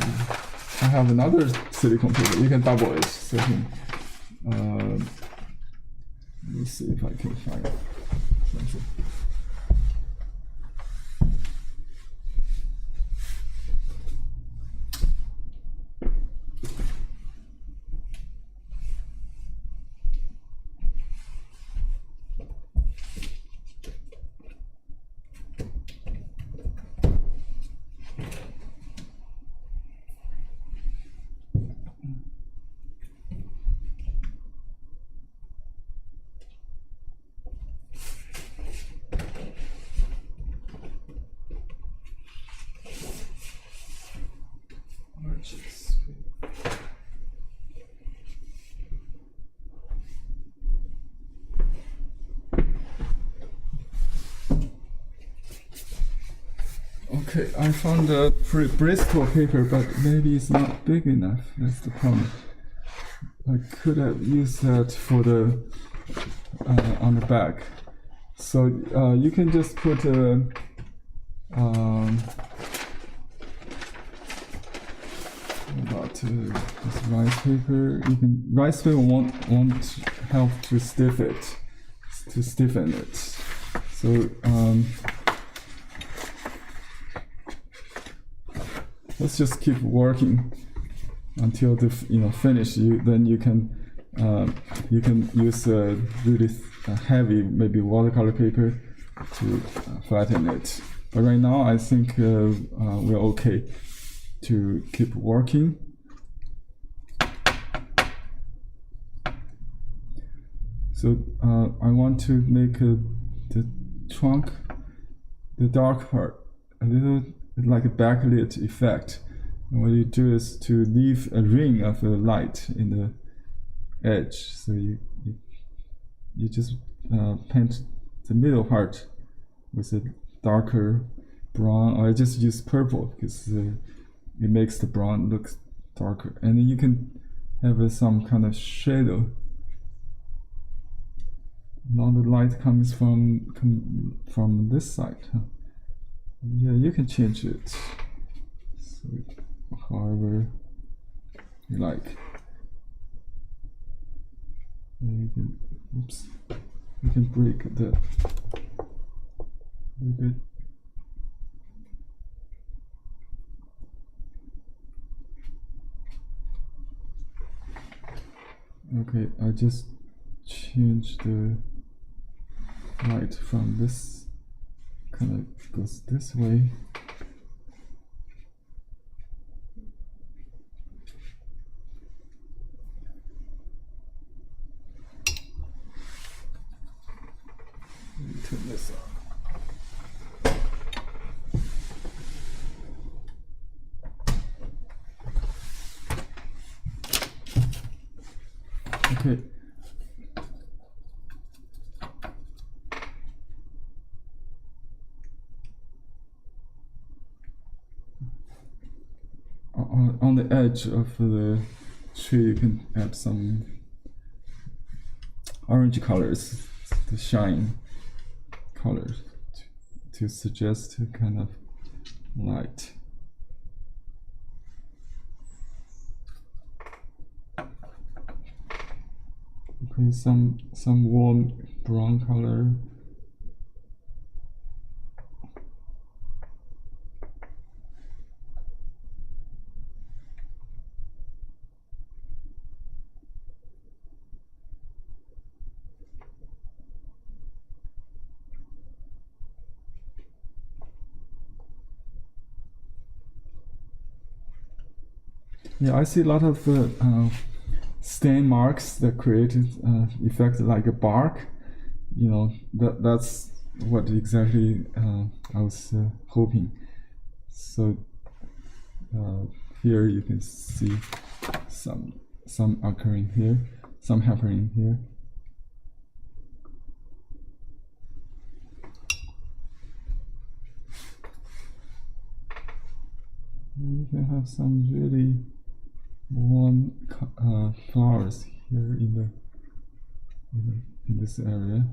Speaker 2: I have another silicone paper. You can double it. So let me see if I can find something. Okay, I found a Bristol paper, but maybe it's not big enough. That's the problem. I could have used that for the on the back. So you can just put this rice paper. Rice paper won't help to stiffen it. So let's just keep working until the finish. Then you can use a really heavy, maybe watercolor paper to flatten it. But right now, I think we're okay to keep working. So I want to make the trunk, the dark part, a little like a backlit effect. And what you do is to leave a ring of light in the edge. So you just paint the middle part with a darker brown, or I just use purple because it makes the brown look darker. And then you can have some kind of shadow. Now the light comes from this side. Huh? Yeah, you can change it so however you like. And you can break that a bit. Okay, I just changed the light from this, kind of goes this way. Let me turn this on. Okay. On the edge of the tree, you can add some orange colors, the shine colors, to suggest a kind of light. Okay, some warm brown color. Yeah, I see a lot of stain marks that created effect like a bark. You know, that's what exactly I was hoping. So here you can see some occurring here, some happening here. And you can have some really warm flowers here in this area,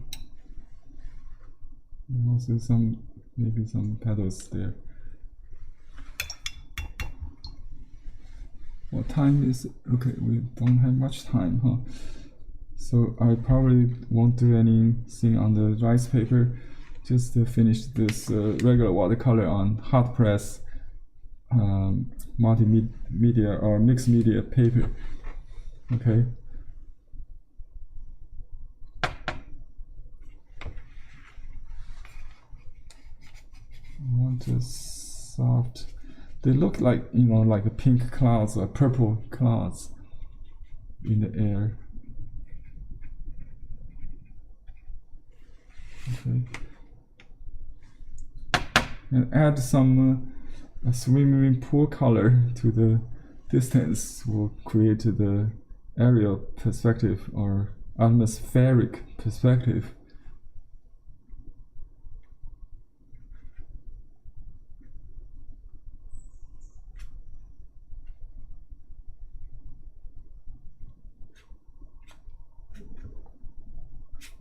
Speaker 2: and also maybe some petals there. What time is it? Okay, we don't have much time, huh? So I probably won't do anything on the rice paper, just to finish this regular watercolor on hot press multimedia or mixed media paper. Okay. I want a soft. They look like, you know, like a pink clouds or purple clouds in the air. Okay. And add some a swimming pool color to the distance will create the aerial perspective or atmospheric perspective.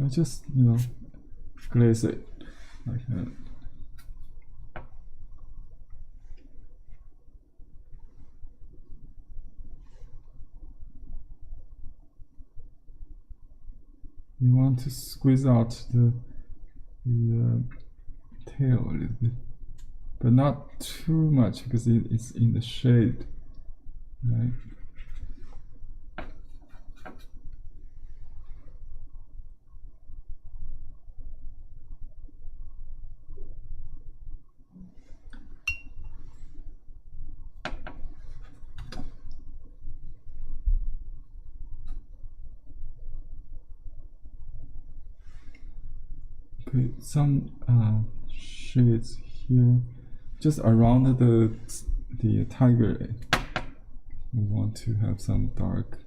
Speaker 2: I just, you know, glaze it like that. You want to squeeze out the tail a little bit, but not too much because it's in the shade, right? Okay, some shades here, just around the tiger. We want to have some dark.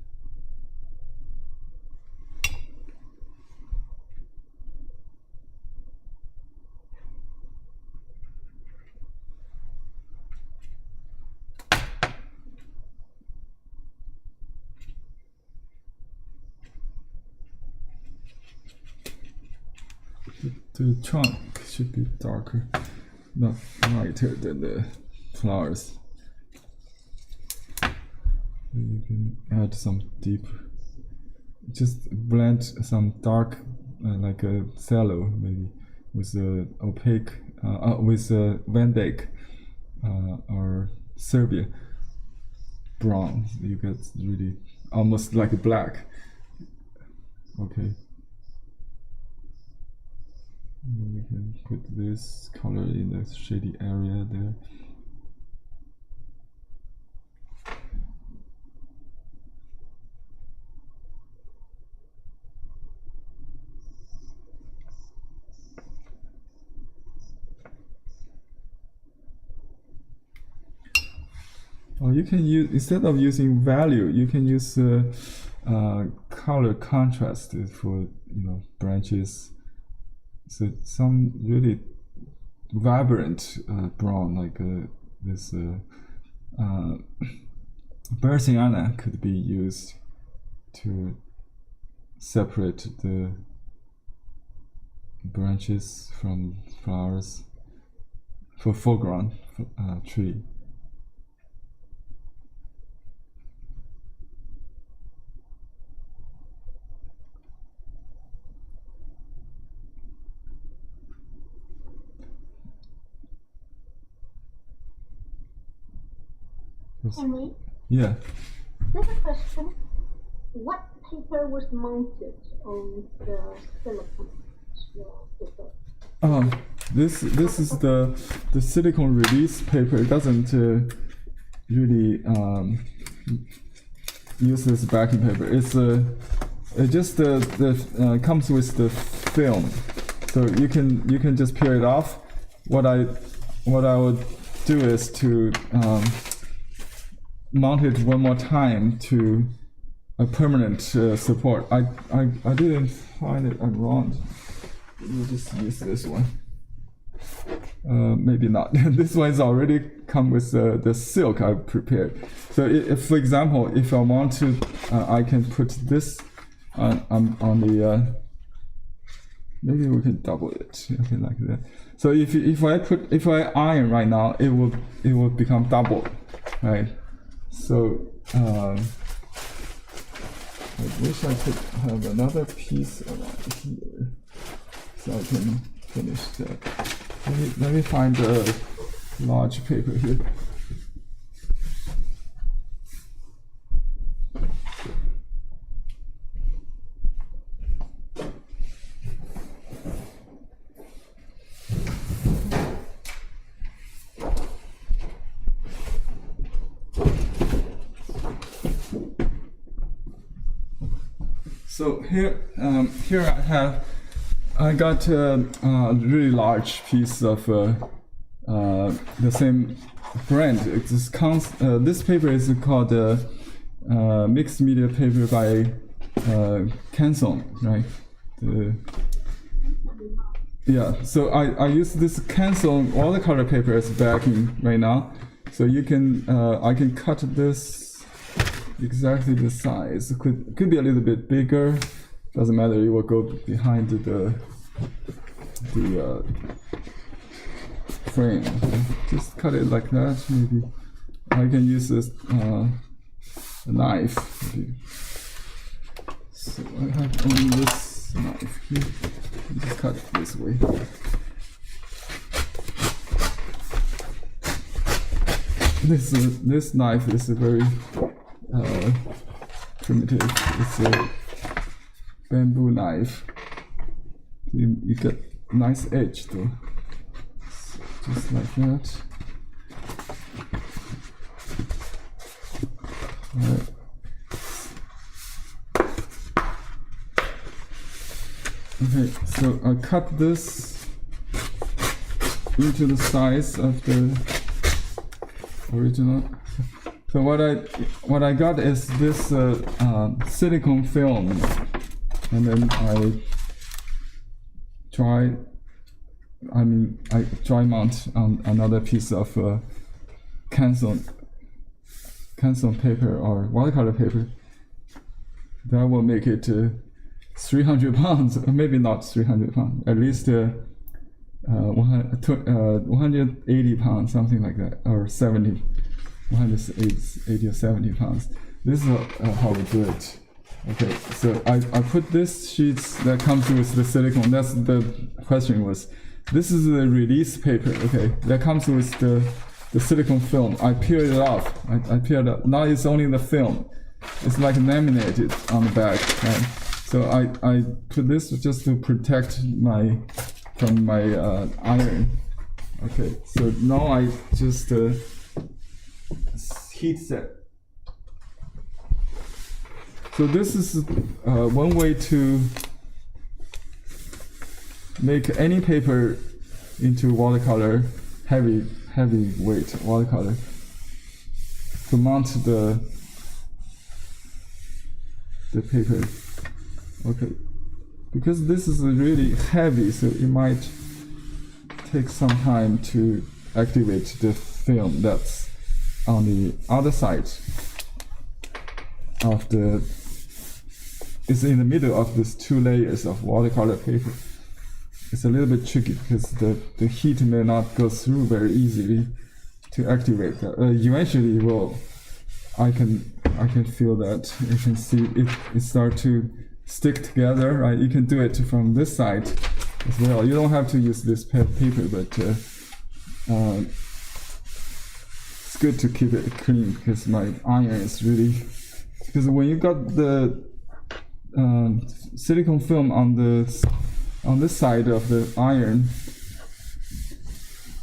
Speaker 2: The trunk should be darker, not lighter than the flowers. You can add some deep, just blend some dark, like a cello maybe, with a opaque, with a Van Dyck or Serbia brown. You get really almost like a black. Okay. And you can put this color in the shady area there. Or you can use, instead of using value, you can use color contrast for, you know, branches. So some really vibrant brown, like this Bersiana could be used to separate the branches from flowers for foreground tree.
Speaker 1: Henry,
Speaker 2: Yeah.
Speaker 1: there's a question. What paper was mounted on the silicone paper?
Speaker 2: This is the silicone release paper. It doesn't really use this backing paper. It's it just comes with the film, so you can just peel it off. What I would do is to mount it one more time to a permanent support. I didn't find it around. We'll just use this one. Maybe not. This one's already come with the silk I've prepared. So if, for example, if I want to, I can put this on the. Maybe we can double it. Okay, like that. So if I iron right now, it will become double, right? So I wish I could have another piece around here, so I can finish that. Let me find a large paper here. So here I got a really large piece of the same brand. This paper is called mixed media paper by Canson, right? Yeah. So I use this Canson watercolor paper as backing right now. So you can I can cut this exactly the size. Could be a little bit bigger. Doesn't matter. It will go behind the frame. Just cut it like that. Maybe I can use this a knife. Maybe. So I have only this knife here. Just cut it this way. This knife is a very primitive. It's a bamboo knife. You get nice edge though. So just like that. Alright. Okay, so I cut this into the size of the original. So what I got is this silicone film, and then I dry mount on another piece of Canson paper or watercolor paper. That will make it 300 pounds, or maybe not 300 pounds, at least 180 pounds, something like that, or 70. 180 or 70 pounds. This is how we do it. Okay, so I put this sheets that comes with the silicone. That's the question was. This is the release paper. Okay, that comes with the silicone film. I peel it off. I peeled it. Now it's only the film. It's like laminated on the back. Right? So I put this just to protect from my iron. Okay, so now I just heat set. So this is one way to make any paper into watercolor, heavyweight watercolor. To mount the paper. Okay, because this is really heavy, so it might take some time to activate the film that's on the other side of it's in the middle of these two layers of watercolor paper. It's a little bit tricky because the heat may not go through very easily to activate that. Eventually it will. I can feel that. You can see it start to stick together, right? You can do it from this side as well. You don't have to use this paper, but it's good to keep it clean because my iron is really, because when you got the silicone film on this side of the iron,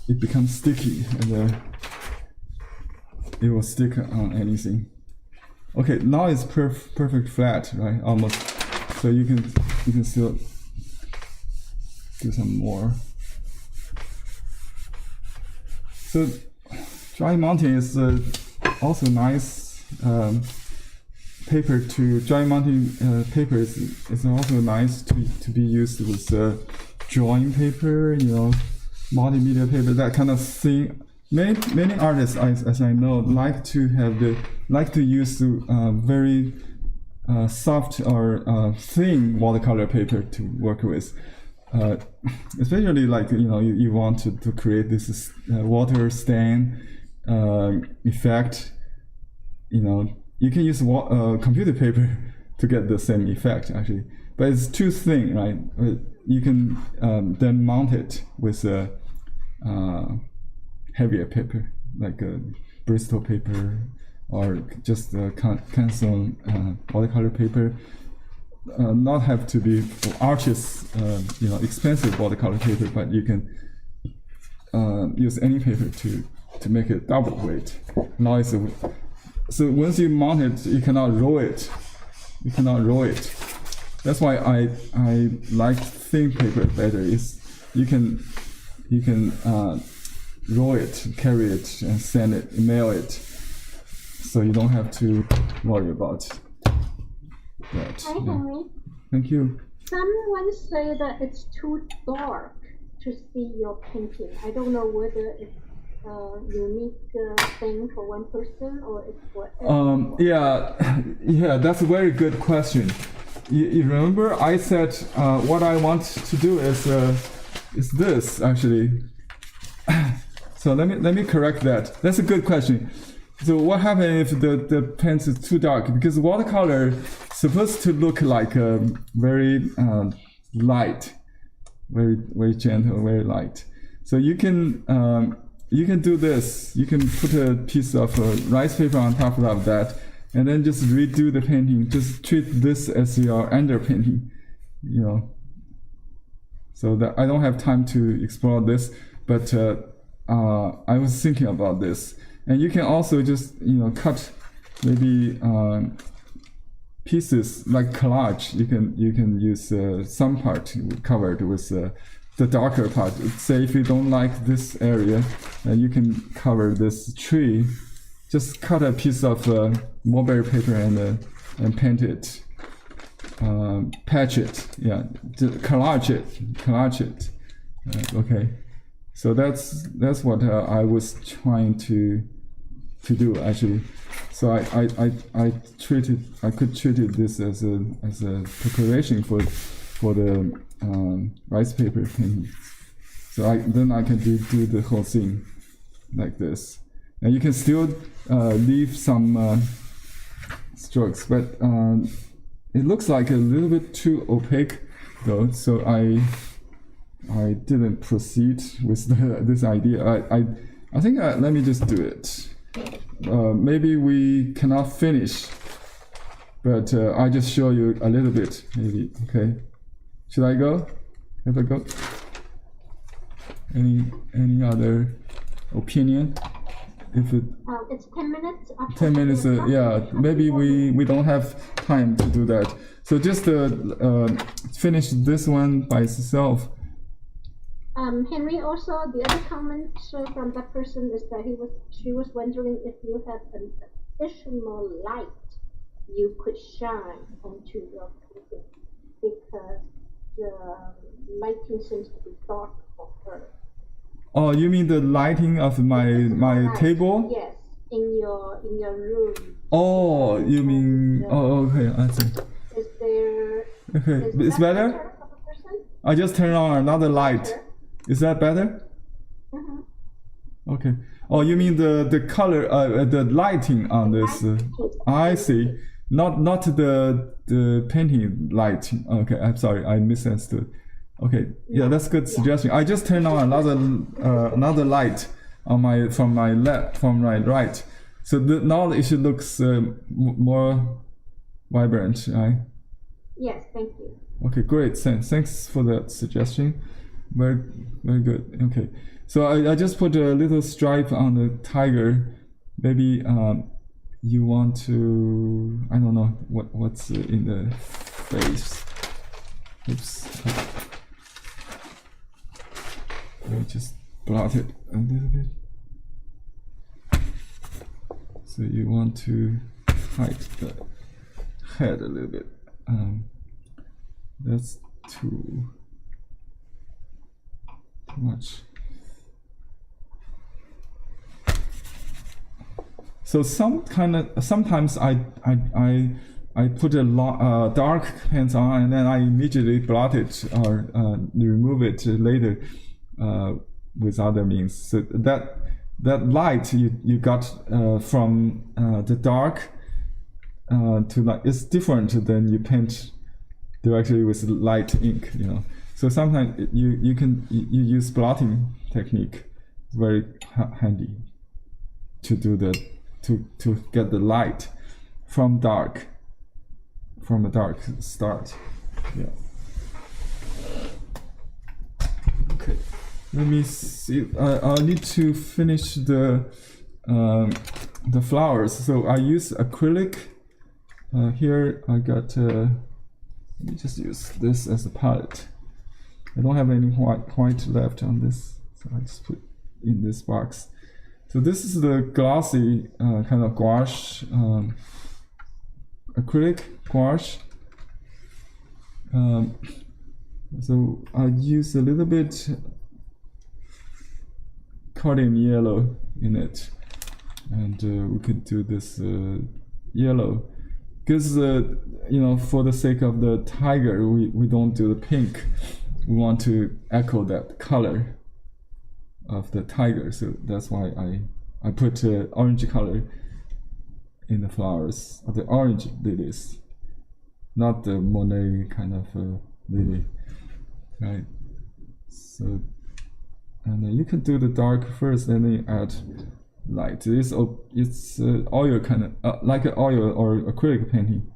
Speaker 2: it becomes sticky and it will stick on anything. Okay, now it's perfect flat, right? Almost. So you can still do some more. So dry mounting is also nice paper to dry mounting paper is also nice to be used with drawing paper, multimedia paper, that kind of thing. Many artists, as I know, like to use very soft or thin watercolor paper to work with. Especially like you want to create this water stain effect. You can use computer paper to get the same effect actually, but it's too thin, right? You can then mount it with a heavier paper like Bristol paper or just cancel watercolor paper. Not have to be artist, expensive watercolor paper, but you can use any paper to make it double weight. Now so once you mount it, you cannot roll it. That's why I like thin paper better. You can roll it, carry it, and send it, mail it. So you don't have to worry about that.
Speaker 1: Hi, Henry.
Speaker 2: Thank you.
Speaker 1: Someone say that it's too dark to see your painting. I don't know whether it's a unique thing for one person or it's for everyone.
Speaker 2: Yeah, that's a very good question. You remember I said what I want to do is this actually. So let me correct that. That's a good question. So what happens if the paint is too dark? Because watercolor is supposed to look like very light, very gentle, very light. So you can do this. You can put a piece of rice paper on top of that, and then just redo the painting. Just treat this as your underpainting, So that I don't have time to explore this, but I was thinking about this. And you can also just cut maybe pieces like collage. You can use some part covered with the darker part. Say if you don't like this area, you can cover this tree. Just cut a piece of mulberry paper and paint it, patch it. Yeah, collage it. Okay. So that's what I was trying to do actually. So I could treat this as a preparation for the rice paper painting. So then I can do the whole thing like this, and you can still leave some strokes, but it looks like a little bit too opaque though. So I didn't proceed with this idea. I think let me just do it. Maybe we cannot finish, but I just show you a little bit, maybe. Okay, should I go? Have a go? Any other opinion? If
Speaker 1: it's 10 minutes.
Speaker 2: 10 minutes. Yeah, maybe we don't have time to do that. So just finish this one by itself.
Speaker 1: Henry, also the other comment from that person is that she was wondering if you have an additional light you could shine onto your painting, because the lighting seems to be dark for her.
Speaker 2: Oh, you mean the lighting of my table?
Speaker 1: Yes, in your room.
Speaker 2: Oh, you mean? Oh, okay, I see.
Speaker 1: Is there?
Speaker 2: Okay, it's better. I just turn on another light. Is that better? Mm-hmm. Okay. Oh, you mean the color, the lighting on this? I see. Not the painting light. Okay, I'm sorry, I misunderstood. Okay, yeah, that's good suggestion. I just turned on another light on my from my left, from my right. So now it looks more vibrant, right?
Speaker 1: Yes, thank you.
Speaker 2: Okay, great. Thanks for that suggestion. Very, very good. Okay, so I just put a little stripe on the tiger. Maybe you want to, I don't know what's in the face. Oops. Let me just blot it a little bit. So you want to hide the head a little bit. That's too much. So sometimes I put a dark paint on and then I immediately blot it or remove it later with other means. So that light you got from the dark to light is different than you paint directly with light ink, you know. So sometimes you use blotting technique. It's very handy to do to get the light from a dark start. Yeah. Okay. Let me see. I need to finish the flowers. So I use acrylic. Here I got. Let me just use this as a palette. I don't have any white left on this, so I just put in this box. So this is the glossy kind of gouache, acrylic gouache. So I use a little bit cotton yellow in it, and we could do this yellow because you know, for the sake of the tiger, we don't do the pink. We want to echo that color of the tiger, so that's why I put orange color in the flowers, the orange lilies, not the Monet kind of lily, right? So, and you can do the dark first, and then you add light. It's oil kind of like an oil or acrylic painting.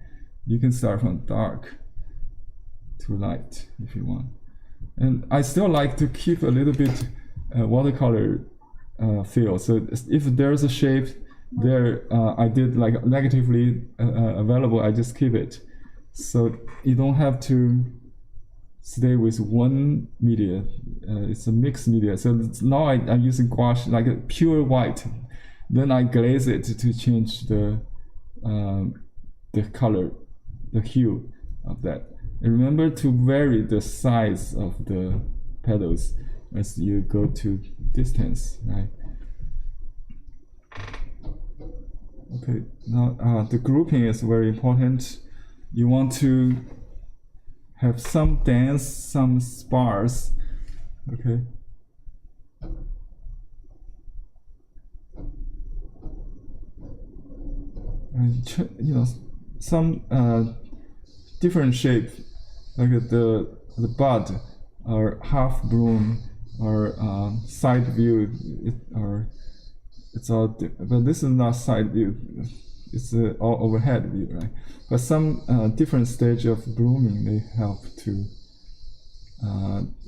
Speaker 2: You can start from dark to light if you want. And I still like to keep a little bit watercolor feel. So if there's a shape there, I did like negatively available, I just keep it. So you don't have to stay with one media. It's a mixed media. So now I'm using gouache, like a pure white. Then I glaze it to change the color, the hue of that. And remember to vary the size of the petals as you go to distance, right? Okay, now the grouping is very important. You want to have some dense, some sparse, okay? And you know, some different shape, like the bud or half bloom or side view, it's all but this is not side view, it's all overhead view, right? But some different stage of blooming may help to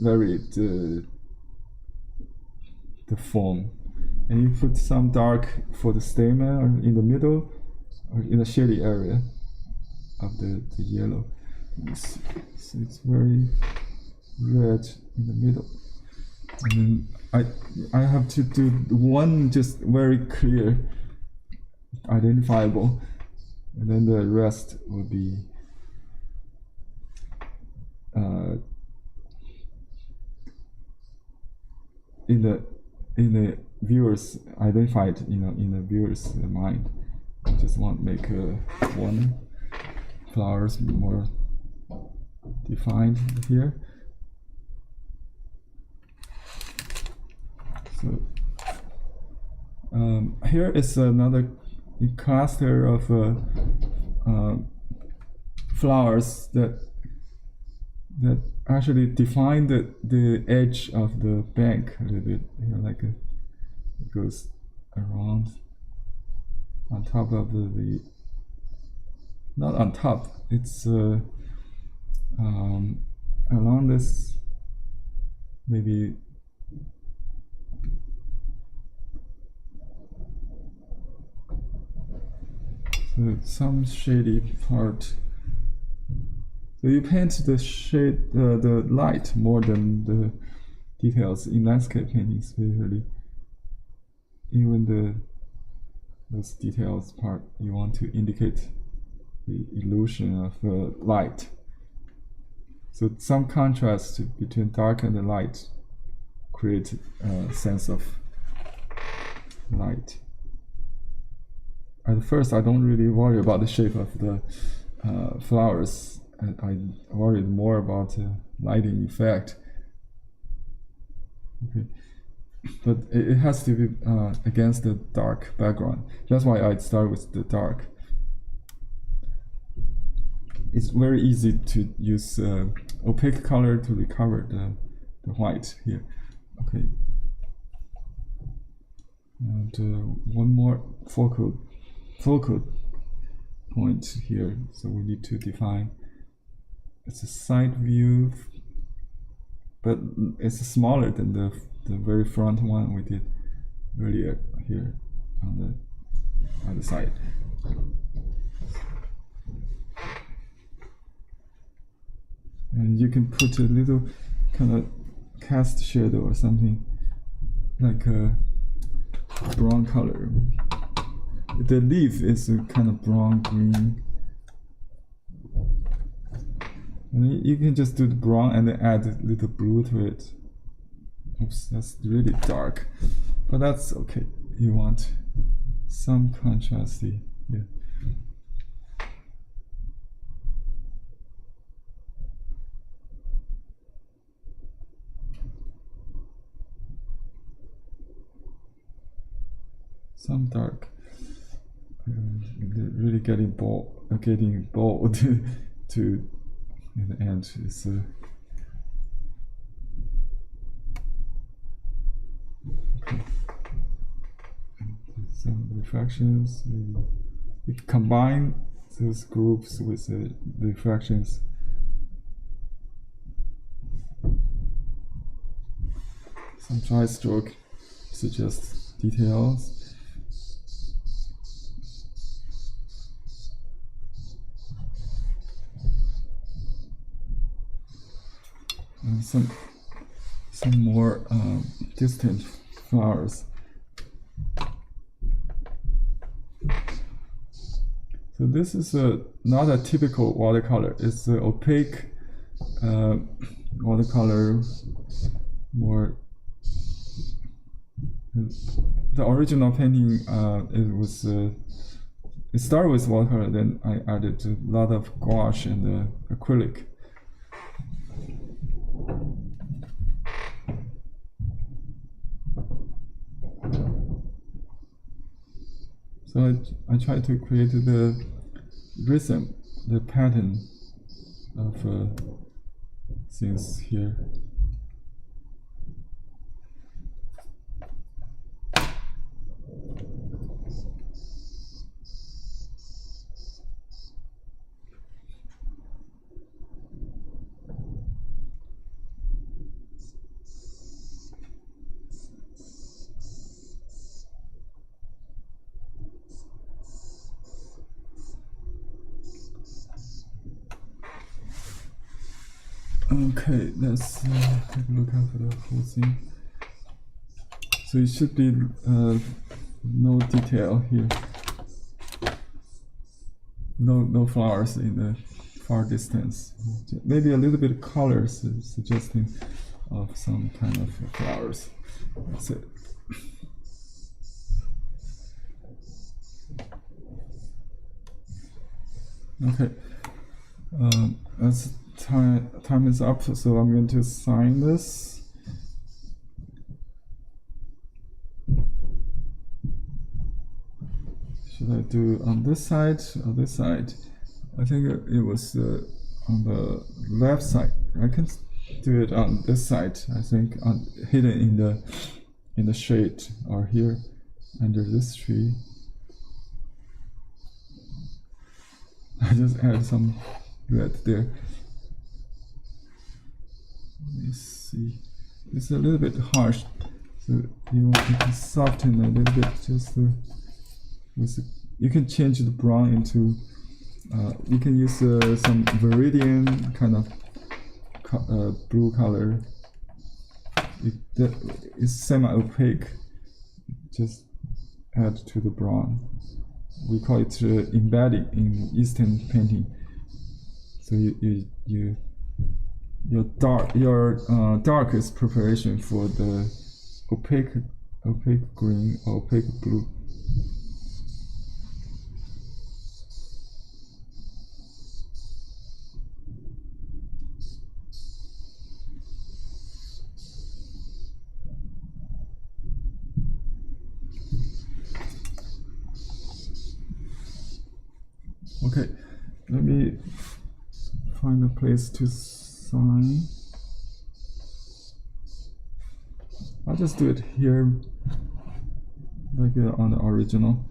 Speaker 2: vary the form. And you put some dark for the stamen or in the middle or in the shady area of the yellow. So it's very red in the middle. And then I have to do one just very clear, identifiable, and then the rest will be in the viewers identified, you know, in the viewers mind. I just want to make one flowers more defined here. So here is another cluster of flowers that actually define the edge of the bank a little bit, you know, like goes around on top of the not on top, it's along this, maybe so some shady part. So you paint the shade, the light more than the details in landscape painting, especially. Even those details part, you want to indicate the illusion of light. So some contrast between dark and the light create a sense of light. At first, I don't really worry about the shape of the flowers. I worried more about lighting effect. Okay, but it has to be against the dark background. That's why I start with the dark. It's very easy to use opaque color to recover the white here. Okay, and one more focal point here. So we need to define. It's a side view, but it's smaller than the very front one we did earlier here on the other side. And you can put a little kind of cast shadow or something like a brown color. The leaf is a kind of brown green. And you can just do the brown and then add a little blue to it. Oops, that's really dark, but that's okay. You want some contrast here. Some dark. Really getting bold to in the end is okay. Some refractions. You can combine those groups with the refractions. Some dry stroke suggests details. And some more distant flowers. So this is not a typical watercolor. It's an opaque watercolor. More. The original painting it started with watercolor. Then I added a lot of gouache and acrylic. So I try to create the rhythm, the pattern of things here. Okay, let's take a look at the whole thing. So it should be no detail here. No flowers in the far distance. Maybe a little bit of colors suggesting of some kind of flowers. That's it. Okay. As time is up, so I'm going to sign this. Should I do on this side or this side? I think it was on the left side. I can do it on this side. I think hidden in the shade or here under this tree. I just add some red there. Let me see. It's a little bit harsh, so you can soften a little bit. Just you can change the brown into. You can use some viridian kind of blue color. It's semi-opaque. Just add to the brown. We call it embedding in Eastern painting. So your darkest preparation for the opaque green or opaque blue. Okay, let me find a place to sign. I'll just do it here, like on the original.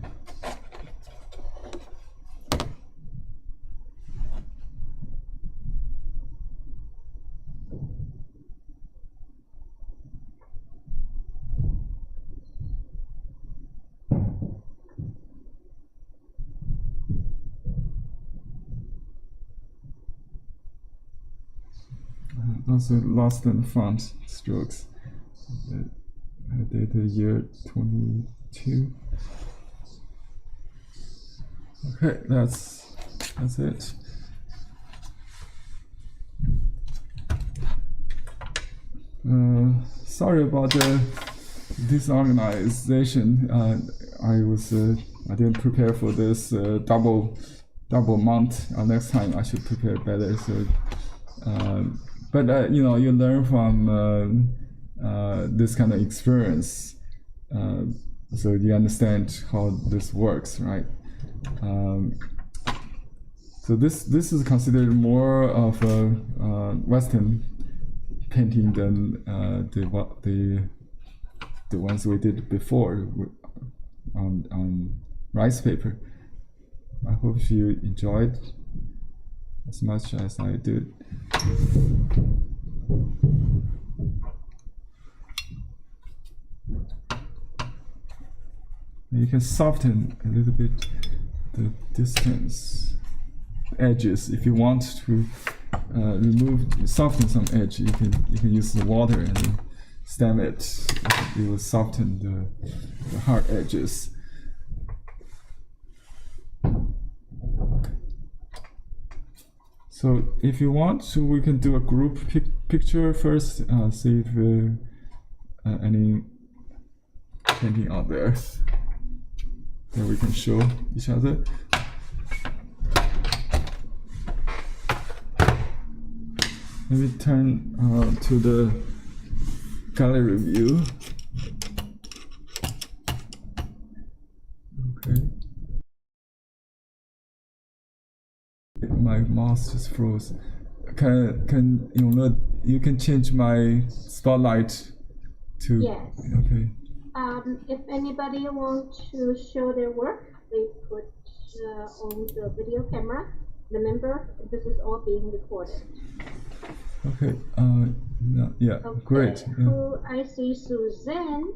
Speaker 2: Also lost in the font strokes. I did the year 22. Okay, that's it. Sorry about the disorganization. I didn't prepare for this double month. Next time I should prepare better. So. But you learn from this kind of experience, so you understand how this works, right? So this is considered more of a Western painting than the ones we did before on rice paper. I hope you enjoyed as much as I did. You can soften a little bit the distance edges if you want to soften some edge. You can use the water and stamp it. It will soften the hard edges. So if you want, so we can do a group picture first. See if any painting out there that we can show each other. Let me turn to the gallery view. Okay. My mouse just froze. You can change my spotlight to.
Speaker 1: Yes.
Speaker 2: Okay.
Speaker 1: If anybody wants to show their work, they put on the video camera. Remember, this is all being recorded.
Speaker 2: Okay. No, yeah.
Speaker 1: Okay.
Speaker 2: Great. Yeah.
Speaker 1: I see Suzanne.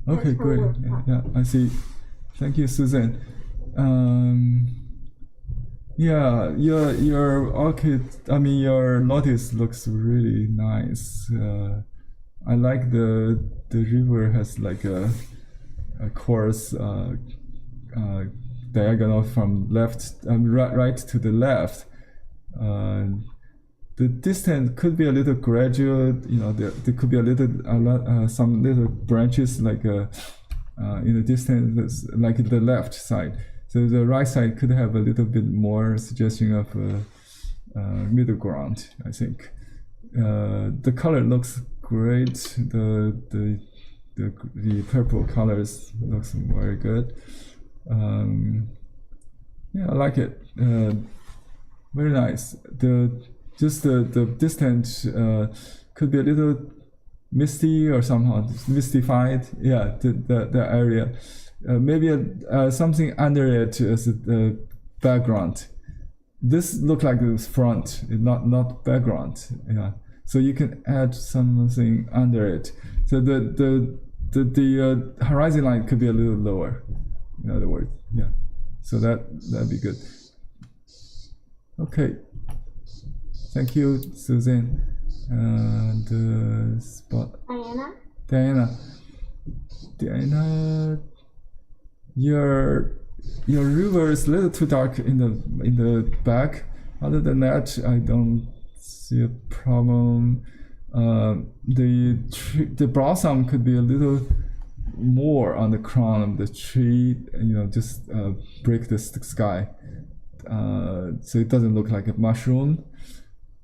Speaker 2: Okay. Great. Yeah. I see. Thank you, Suzanne. Yeah, your orchid. I mean, your lotus looks really nice. I like the river has like a course diagonal from left right to the left. The distance could be a little gradual. There could be some little branches like in the distance, like the left side. So the right side could have a little bit more suggestion of middle ground, I think. The color looks great. The purple colors looks very good. Yeah, I like it. Very nice. The distance could be a little misty or somehow mystified. Yeah, the area. Maybe something under it as the background. This look like the front, not background. Yeah, so you can add something under it. So the horizon line could be a little lower. In other words, yeah. So that'd be good. Okay. Thank you, Susan. And spot. Diana, your river is a little too dark in the back. Other than that, I don't see a problem. The blossom could be a little more on the crown of the tree. Just break the sky, so it doesn't look like a mushroom.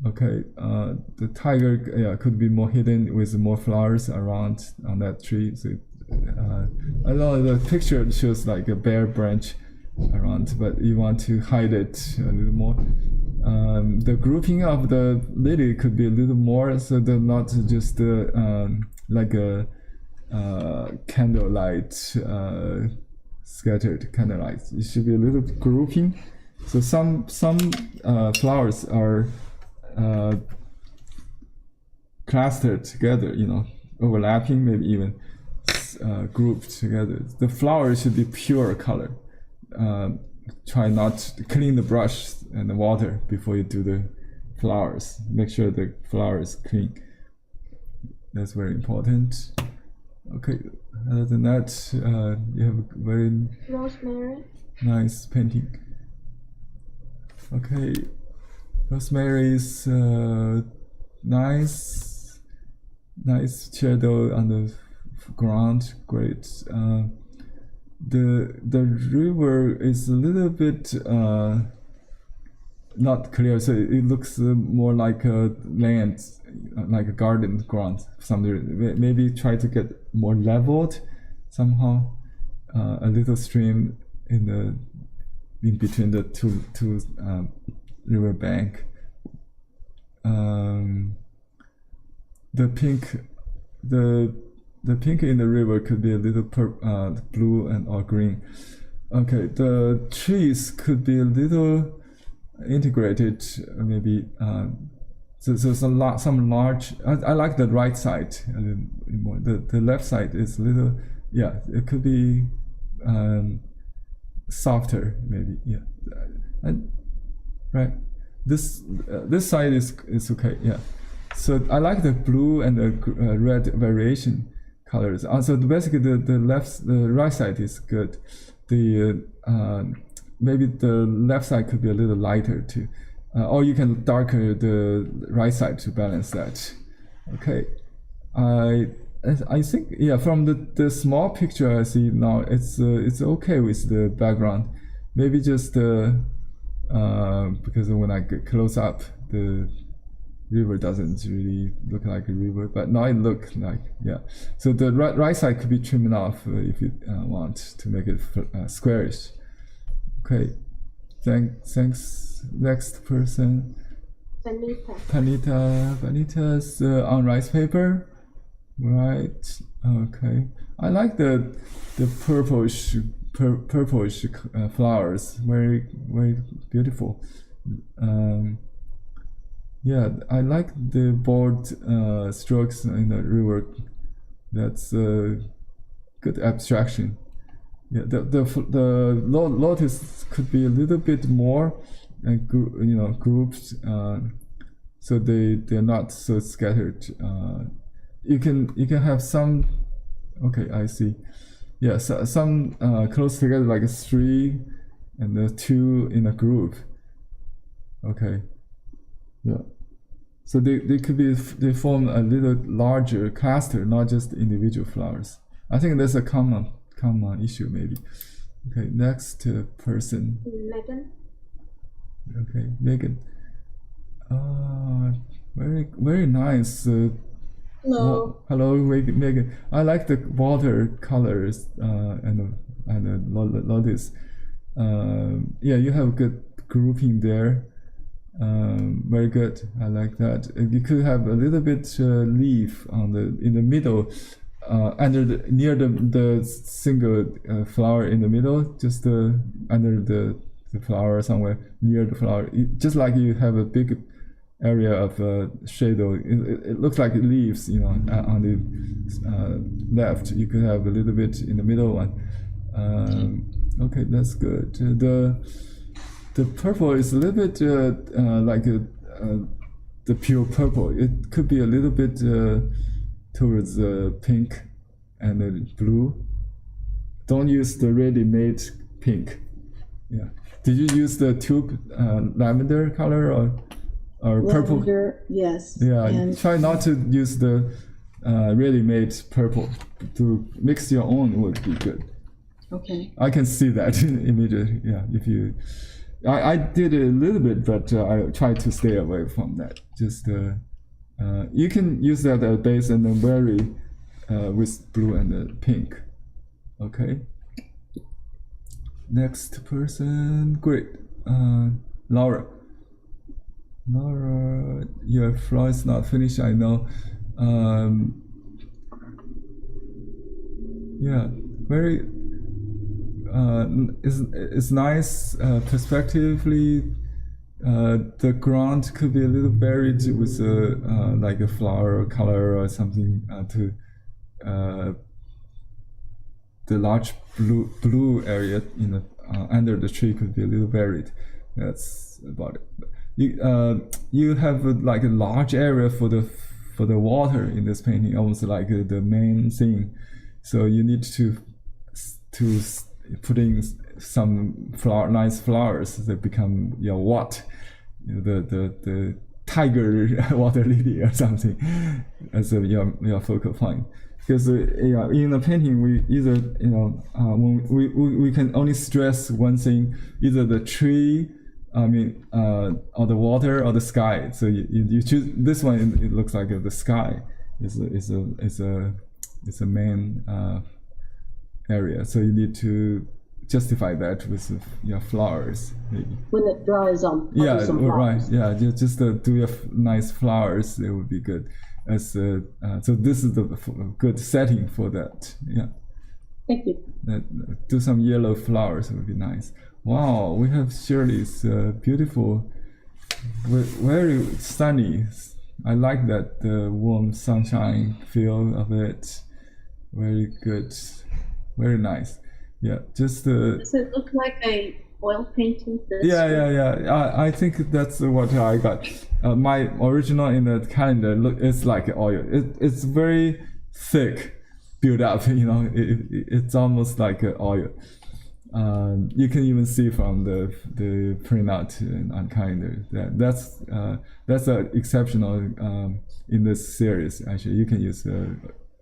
Speaker 2: Okay, the tiger could be more hidden with more flowers around on that tree. So I know the picture shows like a bare branch around, but you want to hide it a little more. The grouping of the lily could be a little more, so they're not just like a candlelight, scattered candlelight. It should be a little grouping. So some flowers are clustered together, overlapping, maybe even grouped together. The flower should be pure color. Try not to clean the brush and the water before you do the flowers. Make sure the flower is clean. That's very important. Okay, other than that, you have a very
Speaker 1: rosemary.
Speaker 2: Nice painting. Okay, rosemary is nice shadow on the ground. Great. The river is a little bit not clear, so it looks more like a land, like a garden ground. Maybe try to get more leveled somehow. A little stream in between the two river bank. The pink in the river could be a little blue or green. Okay, the trees could be a little integrated, maybe. So some large. I like the right side a little more. The left side is a little. Yeah, it could be softer, maybe. Yeah, right. This side is okay. Yeah. So I like the blue and the red variation colors. So basically the right side is good. Maybe the left side could be a little lighter too, or you can darker the right side to balance that. Okay, I think from the small picture I see now, it's okay with the background. Maybe just because when I get close up, the river doesn't really look like a river, but now it looks like, yeah. So the right side could be trimmed off if you want to make it squarish. Okay, thanks. Next person. Panita's on rice paper, right? Okay, I like the purplish flowers, very beautiful. Yeah, I like the bold strokes in the river. That's good abstraction. Yeah, the lotus could be a little bit more, grouped, so they're not so scattered. You can have some. Okay, I see. Yeah, so some close together like a 3 and the 2 in a group. Okay. Yeah. So they form a little larger cluster, not just individual flowers. I think that's a common issue maybe. Okay, next person.
Speaker 1: Megan.
Speaker 2: Okay, Megan. Very nice. Hello, Megan. I like the watercolors and the lotus. Yeah, you have good grouping there. Very good. I like that. You could have a little bit leaf on in the middle, near the single flower in the middle, just under the flower somewhere near the flower. Just like you have a big area of shadow. It looks like leaves, on the left. You could have a little bit in the middle one. Okay, that's good. The purple is a little bit like the pure purple. It could be a little bit towards pink and blue. Don't use the ready-made pink. Yeah. Did you use the tube lavender color or purple?
Speaker 3: Lavender, yes.
Speaker 2: Yeah.
Speaker 3: And
Speaker 2: try not to use the ready-made purple. To mix your own would be good.
Speaker 3: okay.
Speaker 2: I can see that immediately. Yeah. If you. I did a little bit, but I tried to stay away from that. Just you can use that as base and then vary with blue and pink. Okay. Next person, great. Laura. Laura, your flower is not finished. I know. Yeah, very. It's nice perspectively. The ground could be a little varied with like a flower color or something to the large blue area in the under the tree could be a little varied. That's about it. You have like a large area for the water in this painting, almost like the main thing. So you need to put in some nice flowers that become your what, the tiger water lily or something as your focal point. Because in the painting we either when we can only stress one thing, either the tree, or the water or the sky. So you choose this one. It looks like the sky is a main area. So you need to justify that with your flowers, maybe.
Speaker 3: When it dries on.
Speaker 2: Yeah,
Speaker 3: some
Speaker 2: right.
Speaker 3: flowers.
Speaker 2: Yeah, just do your nice flowers. It would be good. So this is the good setting for that. Yeah.
Speaker 3: Thank you.
Speaker 2: Do some yellow flowers would be nice. Wow, we have Shirley's beautiful, very sunny. I like that the warm sunshine feel of it. Very good, very nice. Yeah, just
Speaker 3: Does it look like a oil painting?
Speaker 2: Yeah. I think that's what I got. My original in the calendar it's like oil. It's very thick, build up. It's almost like oil. You can even see from the printout on calendar that's exceptional in this series. Actually, you can use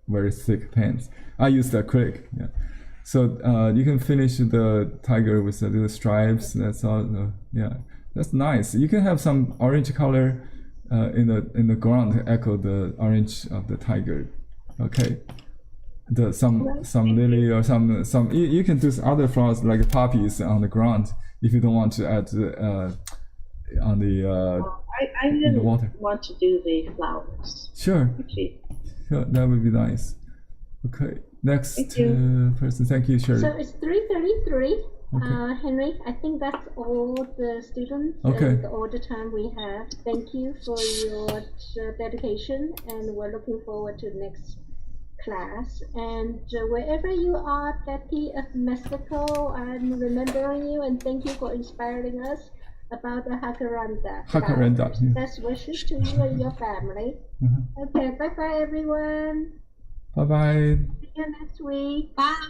Speaker 2: very thick pens. I use the acrylic. Yeah. So you can finish the tiger with the little stripes. That's all. Yeah, that's nice. You can have some orange color in the ground to echo the orange of the tiger. Okay. Some lily or some you can do other flowers like poppies on the ground if you don't want to add on the
Speaker 3: I
Speaker 2: in
Speaker 3: really
Speaker 2: the water.
Speaker 3: want to do the flowers.
Speaker 2: Sure,
Speaker 3: Actually,
Speaker 2: that would be nice. Okay, next
Speaker 3: Thank you.
Speaker 2: person. Thank you, Shirley.
Speaker 1: So it's 3:33.
Speaker 2: Okay.
Speaker 1: Henry, I think that's all the students
Speaker 2: Okay.
Speaker 1: and all the time we have. Thank you for your dedication, and we're looking forward to next class. And wherever you are, Betty of Mexico, I'm remembering you and thank you for inspiring us about the Jacaranda.
Speaker 2: Jacaranda, yeah.
Speaker 1: Best wishes to you and your family. Okay, bye-bye everyone.
Speaker 2: Bye bye.
Speaker 1: See you next week.
Speaker 3: bye.